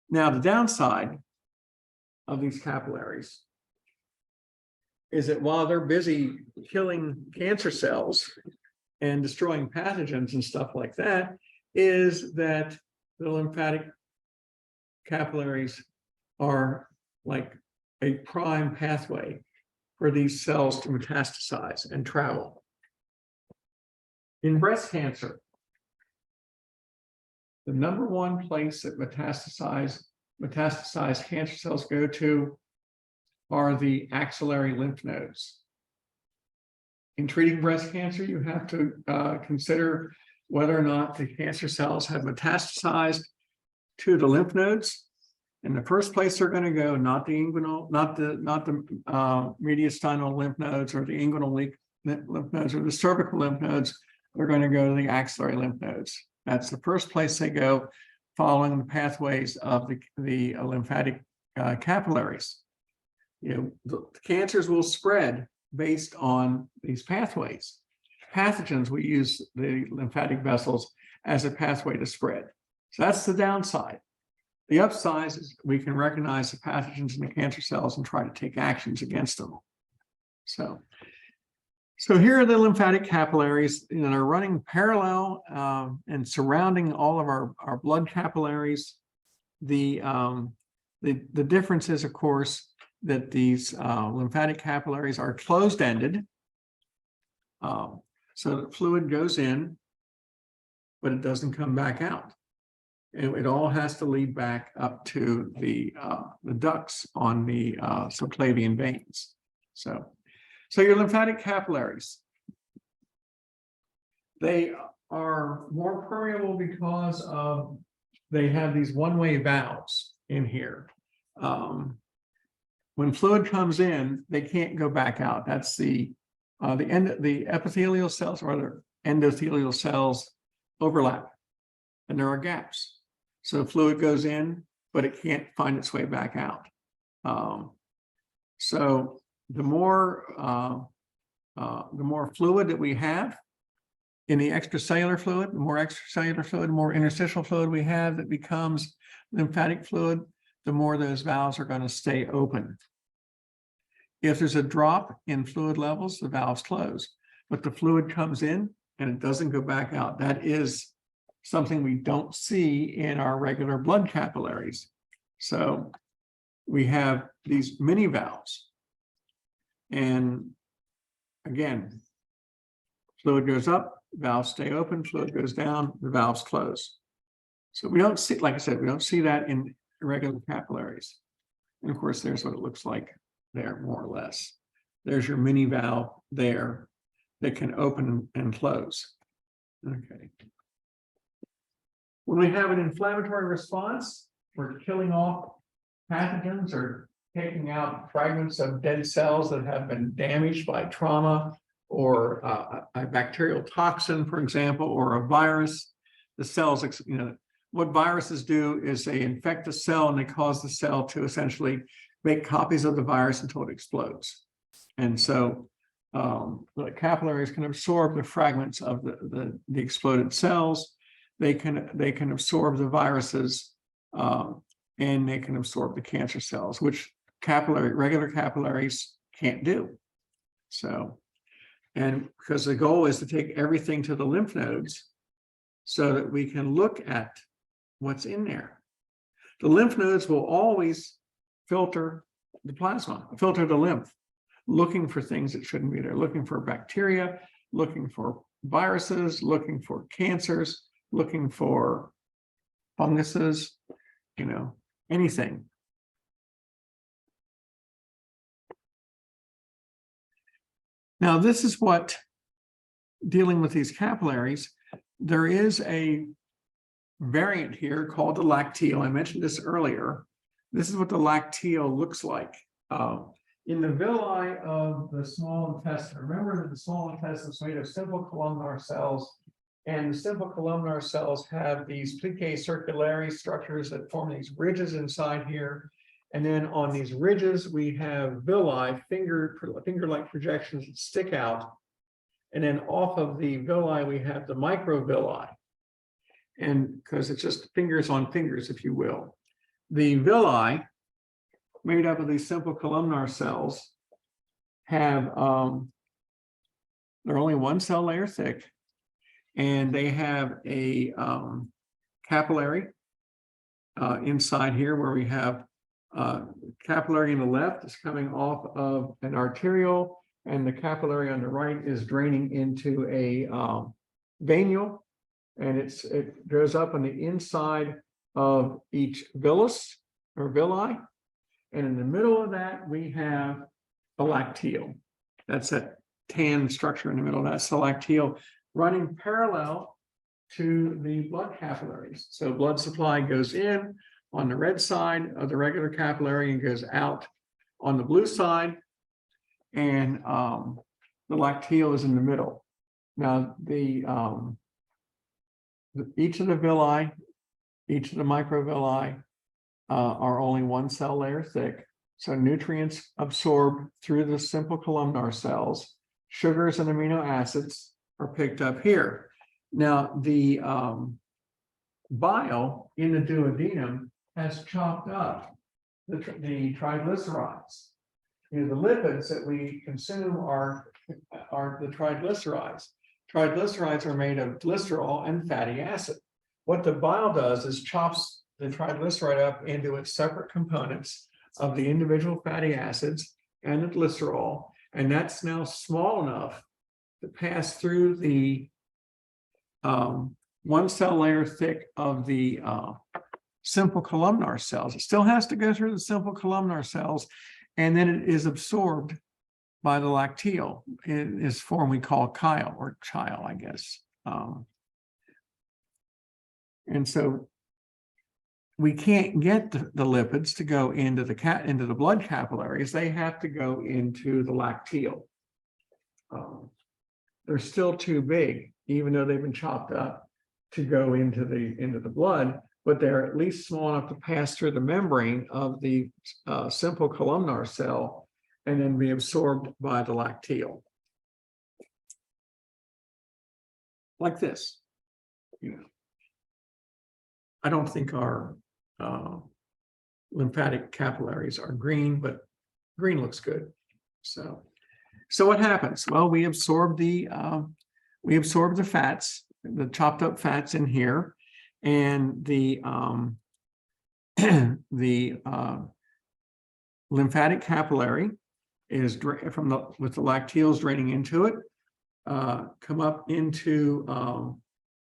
Now, the downside of these capillaries is that while they're busy killing cancer cells and destroying pathogens and stuff like that, is that the lymphatic capillaries are like a prime pathway for these cells to metastasize and travel. In breast cancer, the number one place that metastasized cancer cells go to are the axillary lymph nodes. In treating breast cancer, you have to consider whether or not the cancer cells have metastasized to the lymph nodes. In the first place, they're going to go, not the inguinal, not the mediastinal lymph nodes or the inguinal lymph nodes or the cervical lymph nodes. They're going to go to the axillary lymph nodes. That's the first place they go, following the pathways of the lymphatic capillaries. You know, the cancers will spread based on these pathways. Pathogens, we use the lymphatic vessels as a pathway to spread. So that's the downside. The upside is we can recognize the pathogens in the cancer cells and try to take actions against them. So here are the lymphatic capillaries that are running parallel and surrounding all of our blood capillaries. The difference is, of course, that these lymphatic capillaries are closed-ended. So the fluid goes in, but it doesn't come back out. And it all has to lead back up to the ducts on the subclavian veins. So your lymphatic capillaries, they are more permeable because they have these one-way valves in here. When fluid comes in, they can't go back out. That's the epithelial cells or other endothelial cells overlap, and there are gaps. So fluid goes in, but it can't find its way back out. So the more fluid that we have in the extracellular fluid, the more interstitial fluid we have that becomes lymphatic fluid, the more those valves are going to stay open. If there's a drop in fluid levels, the valves close, but the fluid comes in and it doesn't go back out. That is something we don't see in our regular blood capillaries. So we have these mini valves. And again, fluid goes up, valves stay open, fluid goes down, the valves close. So we don't see, like I said, we don't see that in irregular capillaries. And of course, there's what it looks like there, more or less. There's your mini valve there that can open and close. Okay. When we have an inflammatory response, we're killing off pathogens or taking out fragments of dead cells that have been damaged by trauma or a bacterial toxin, for example, or a virus. The cells, what viruses do is they infect the cell and they cause the cell to essentially make copies of the virus until it explodes. And so the capillaries can absorb the fragments of the exploded cells. They can absorb the viruses and they can absorb the cancer cells, which regular capillaries can't do. So, and because the goal is to take everything to the lymph nodes so that we can look at what's in there. The lymph nodes will always filter the plasma, filter the lymph, looking for things that shouldn't be there, looking for bacteria, looking for viruses, looking for cancers, looking for funguses, anything. Now, this is what, dealing with these capillaries, there is a variant here called the lacteal. I mentioned this earlier. This is what the lacteal looks like. In the villi of the small intestine, remember that the small intestine is made of simple columnar cells, and the simple columnar cells have these plicae circulari structures that form these ridges inside here. And then on these ridges, we have villi, finger-like projections that stick out. And then off of the villi, we have the microvilli. And because it's just fingers on fingers, if you will. The villi, made up of these simple columnar cells, have, they're only one cell layer thick, and they have a capillary inside here where we have capillary on the left is coming off of an arteriole, and the capillary on the right is draining into a venule, and it goes up on the inside of each villus or villi, and in the middle of that we have a lacteal. That's that tan structure in the middle. That's the lacteal running parallel to the blood capillaries. So blood supply goes in on the red side of the regular capillary and goes out on the blue side, and the lacteal is in the middle. Now, each of the villi, each of the microvilli are only one cell layer thick. So nutrients absorbed through the simple columnar cells, sugars and amino acids are picked up here. Now, the bile in the duodenum has chopped up the triglycerides. The lipids that we consume are the triglycerides. Triglycerides are made of glycerol and fatty acid. What the bile does is chops the triglyceride up into its separate components of the individual fatty acids and the glycerol, and that's now small enough to pass through the one cell layer thick of the simple columnar cells. It still has to go through the simple columnar cells, and then it is absorbed by the lacteal in this form we call chyle or chyle, I guess. And so we can't get the lipids to go into the blood capillaries. They have to go into the lacteal. They're still too big, even though they've been chopped up, to go into the blood, but they're at least small enough to pass through the membrane of the simple columnar cell and then be absorbed by the lacteal. Like this. I don't think our lymphatic capillaries are green, but green looks good. So what happens? Well, we absorb the fats, the chopped up fats in here, and the lymphatic capillary is with the lacteals draining into it, come up into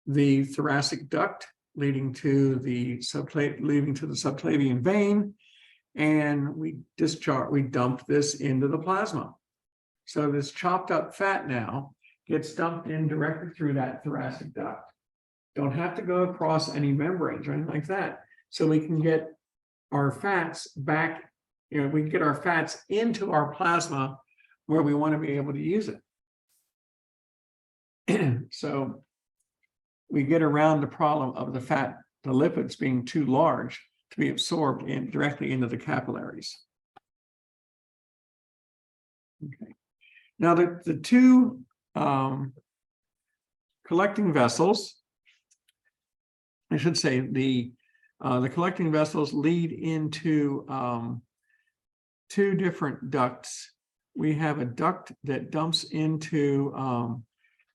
the thoracic duct, leading to the subclavian vein, and we dump this into the plasma. So this chopped up fat now gets dumped in directly through that thoracic duct. Don't have to go across any membranes or anything like that. So we can get our fats back, we can get our fats into our plasma where we want to be able to use it. So we get around the problem of the lipids being too large to be absorbed directly into the capillaries. Okay. Now the two collecting vessels, I should say the collecting vessels lead into two different ducts. We have a duct that dumps into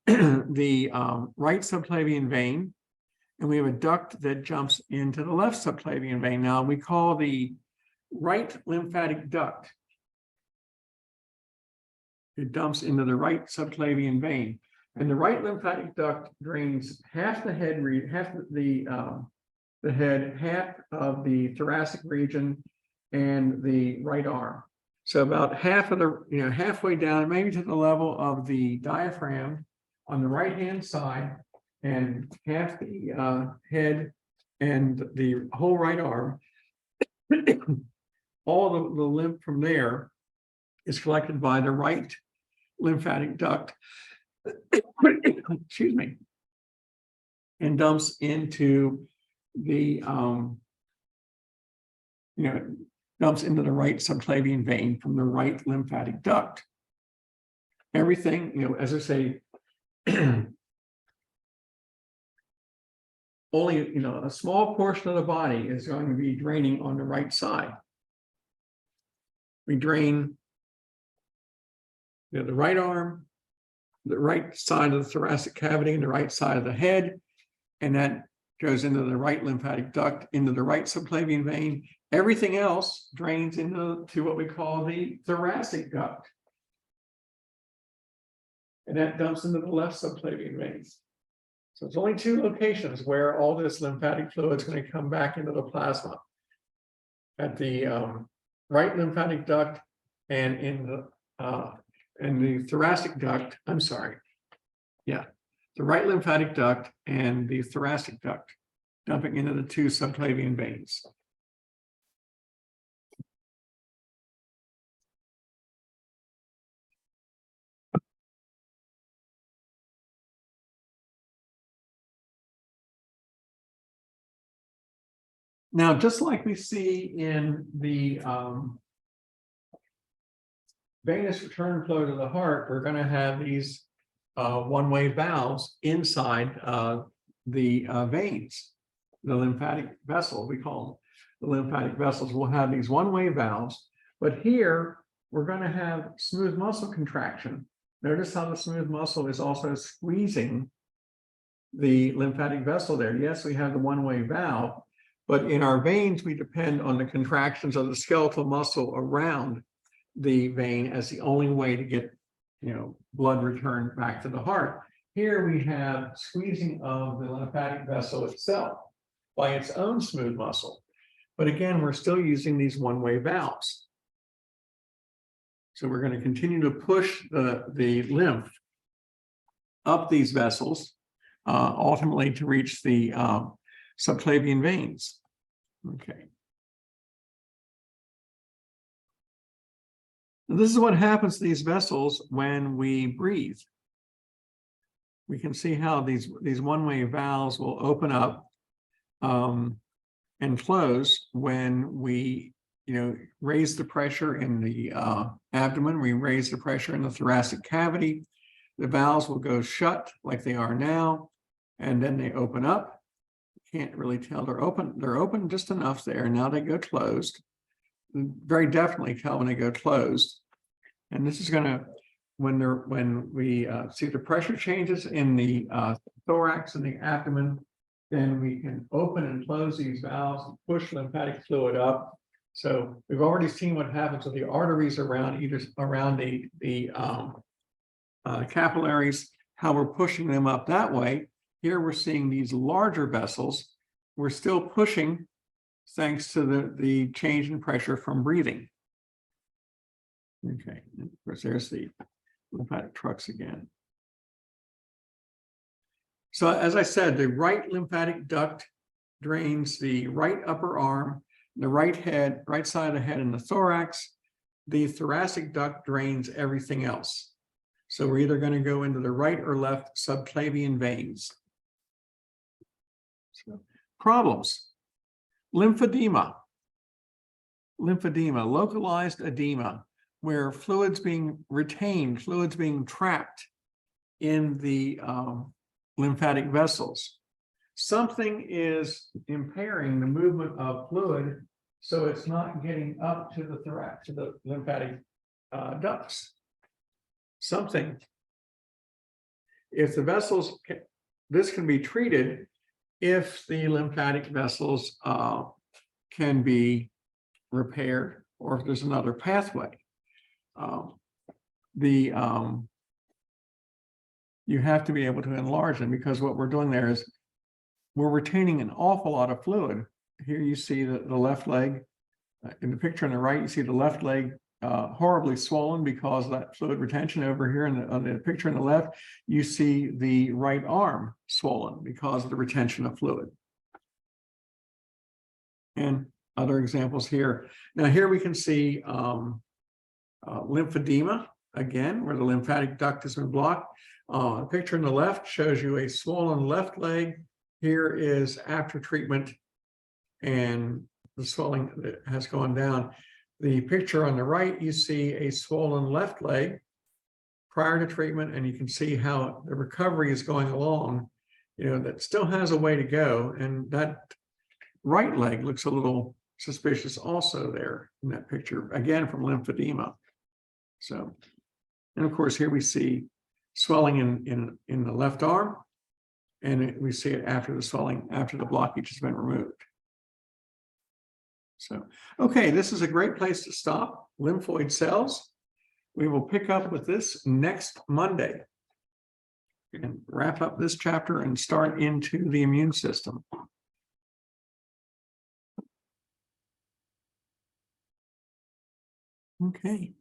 the right subclavian vein, and we have a duct that jumps into the left subclavian vein. Now we call the right lymphatic duct, it dumps into the right subclavian vein, and the right lymphatic duct drains half the head, half the head, half of the thoracic region, and the right arm. So about half of the, halfway down, maybe to the level of the diaphragm on the right-hand side, and half the head and the whole right arm. All the lymph from there is collected by the right lymphatic duct, excuse me, and dumps into the, dumps into the right subclavian vein from the right lymphatic duct. Everything, as I say, only, a small portion of the body is going to be draining on the right side. We drain the right arm, the right side of the thoracic cavity, and the right side of the head, and that goes into the right lymphatic duct, into the right subclavian vein. Everything else drains into what we call the thoracic duct, and that dumps into the left subclavian veins. So it's only two locations where all this lymphatic fluid is going to come back into the plasma: at the right lymphatic duct and in the thoracic duct. I'm sorry. Yeah, the right lymphatic duct and the thoracic duct, dumping into the two subclavian veins. Now, just like we see in the venous return flow to the heart, we're going to have these one-way valves inside the veins, the lymphatic vessel, we call them the lymphatic vessels. Will have these one-way valves, but here we're going to have smooth muscle contraction. Notice how the smooth muscle is also squeezing the lymphatic vessel there. Yes, we have the one-way valve, but in our veins, we depend on the contractions of the skeletal muscle around the vein as the only way to get, blood returned back to the heart. Here we have squeezing of the lymphatic vessel itself by its own smooth muscle. But again, we're still using these one-way valves. So we're going to continue to push the lymph up these vessels, ultimately to reach the subclavian veins. Okay. And this is what happens to these vessels when we breathe. We can see how these one-way valves will open up and close when we, raise the pressure in the abdomen. We raise the pressure in the thoracic cavity. The valves will go shut like they are now, and then they open up. Can't really tell. They're open just enough there. Now they go closed. Very definitely tell when they go closed. And this is going to, when we see the pressure changes in the thorax and the abdomen, then we can open and close these valves and push lymphatic fluid up. So we've already seen what happens with the arteries around the capillaries, how we're pushing them up that way. Here we're seeing these larger vessels. We're still pushing thanks to the change in pressure from breathing. Okay, and of course, there's the lymphatic trucks again. So as I said, the right lymphatic duct drains the right upper arm, the right side of the head and the thorax. The thoracic duct drains everything else. So we're either going to go into the right or left subclavian veins. So, problems. Lymphedema, localized edema, where fluids being retained, fluids being trapped in the lymphatic vessels. Something is impairing the movement of fluid, so it's not getting up to the thorax, to the lymphatic ducts. Something. If the vessels, this can be treated if the lymphatic vessels can be repaired, or if there's another pathway. You have to be able to enlarge them, because what we're doing there is we're retaining an awful lot of fluid. Here you see the left leg. In the picture on the right, you see the left leg horribly swollen because of that fluid retention. Over here on the picture on the left, you see the right arm swollen because of the retention of fluid. And other examples here. Now here we can see lymphedema, again, where the lymphatic duct has been blocked. The picture on the left shows you a swollen left leg. Here is after treatment, and the swelling has gone down. The picture on the right, you see a swollen left leg prior to treatment, and you can see how the recovery is going along. You know, that still has a way to go, and that right leg looks a little suspicious also there in that picture, again from lymphedema. So, and of course, here we see swelling in the left arm, and we see it after the swelling, after the blockage has been removed. So, okay, this is a great place to stop. Lymphoid cells. We will pick up with this next Monday and wrap up this chapter and start into the immune system. Okay.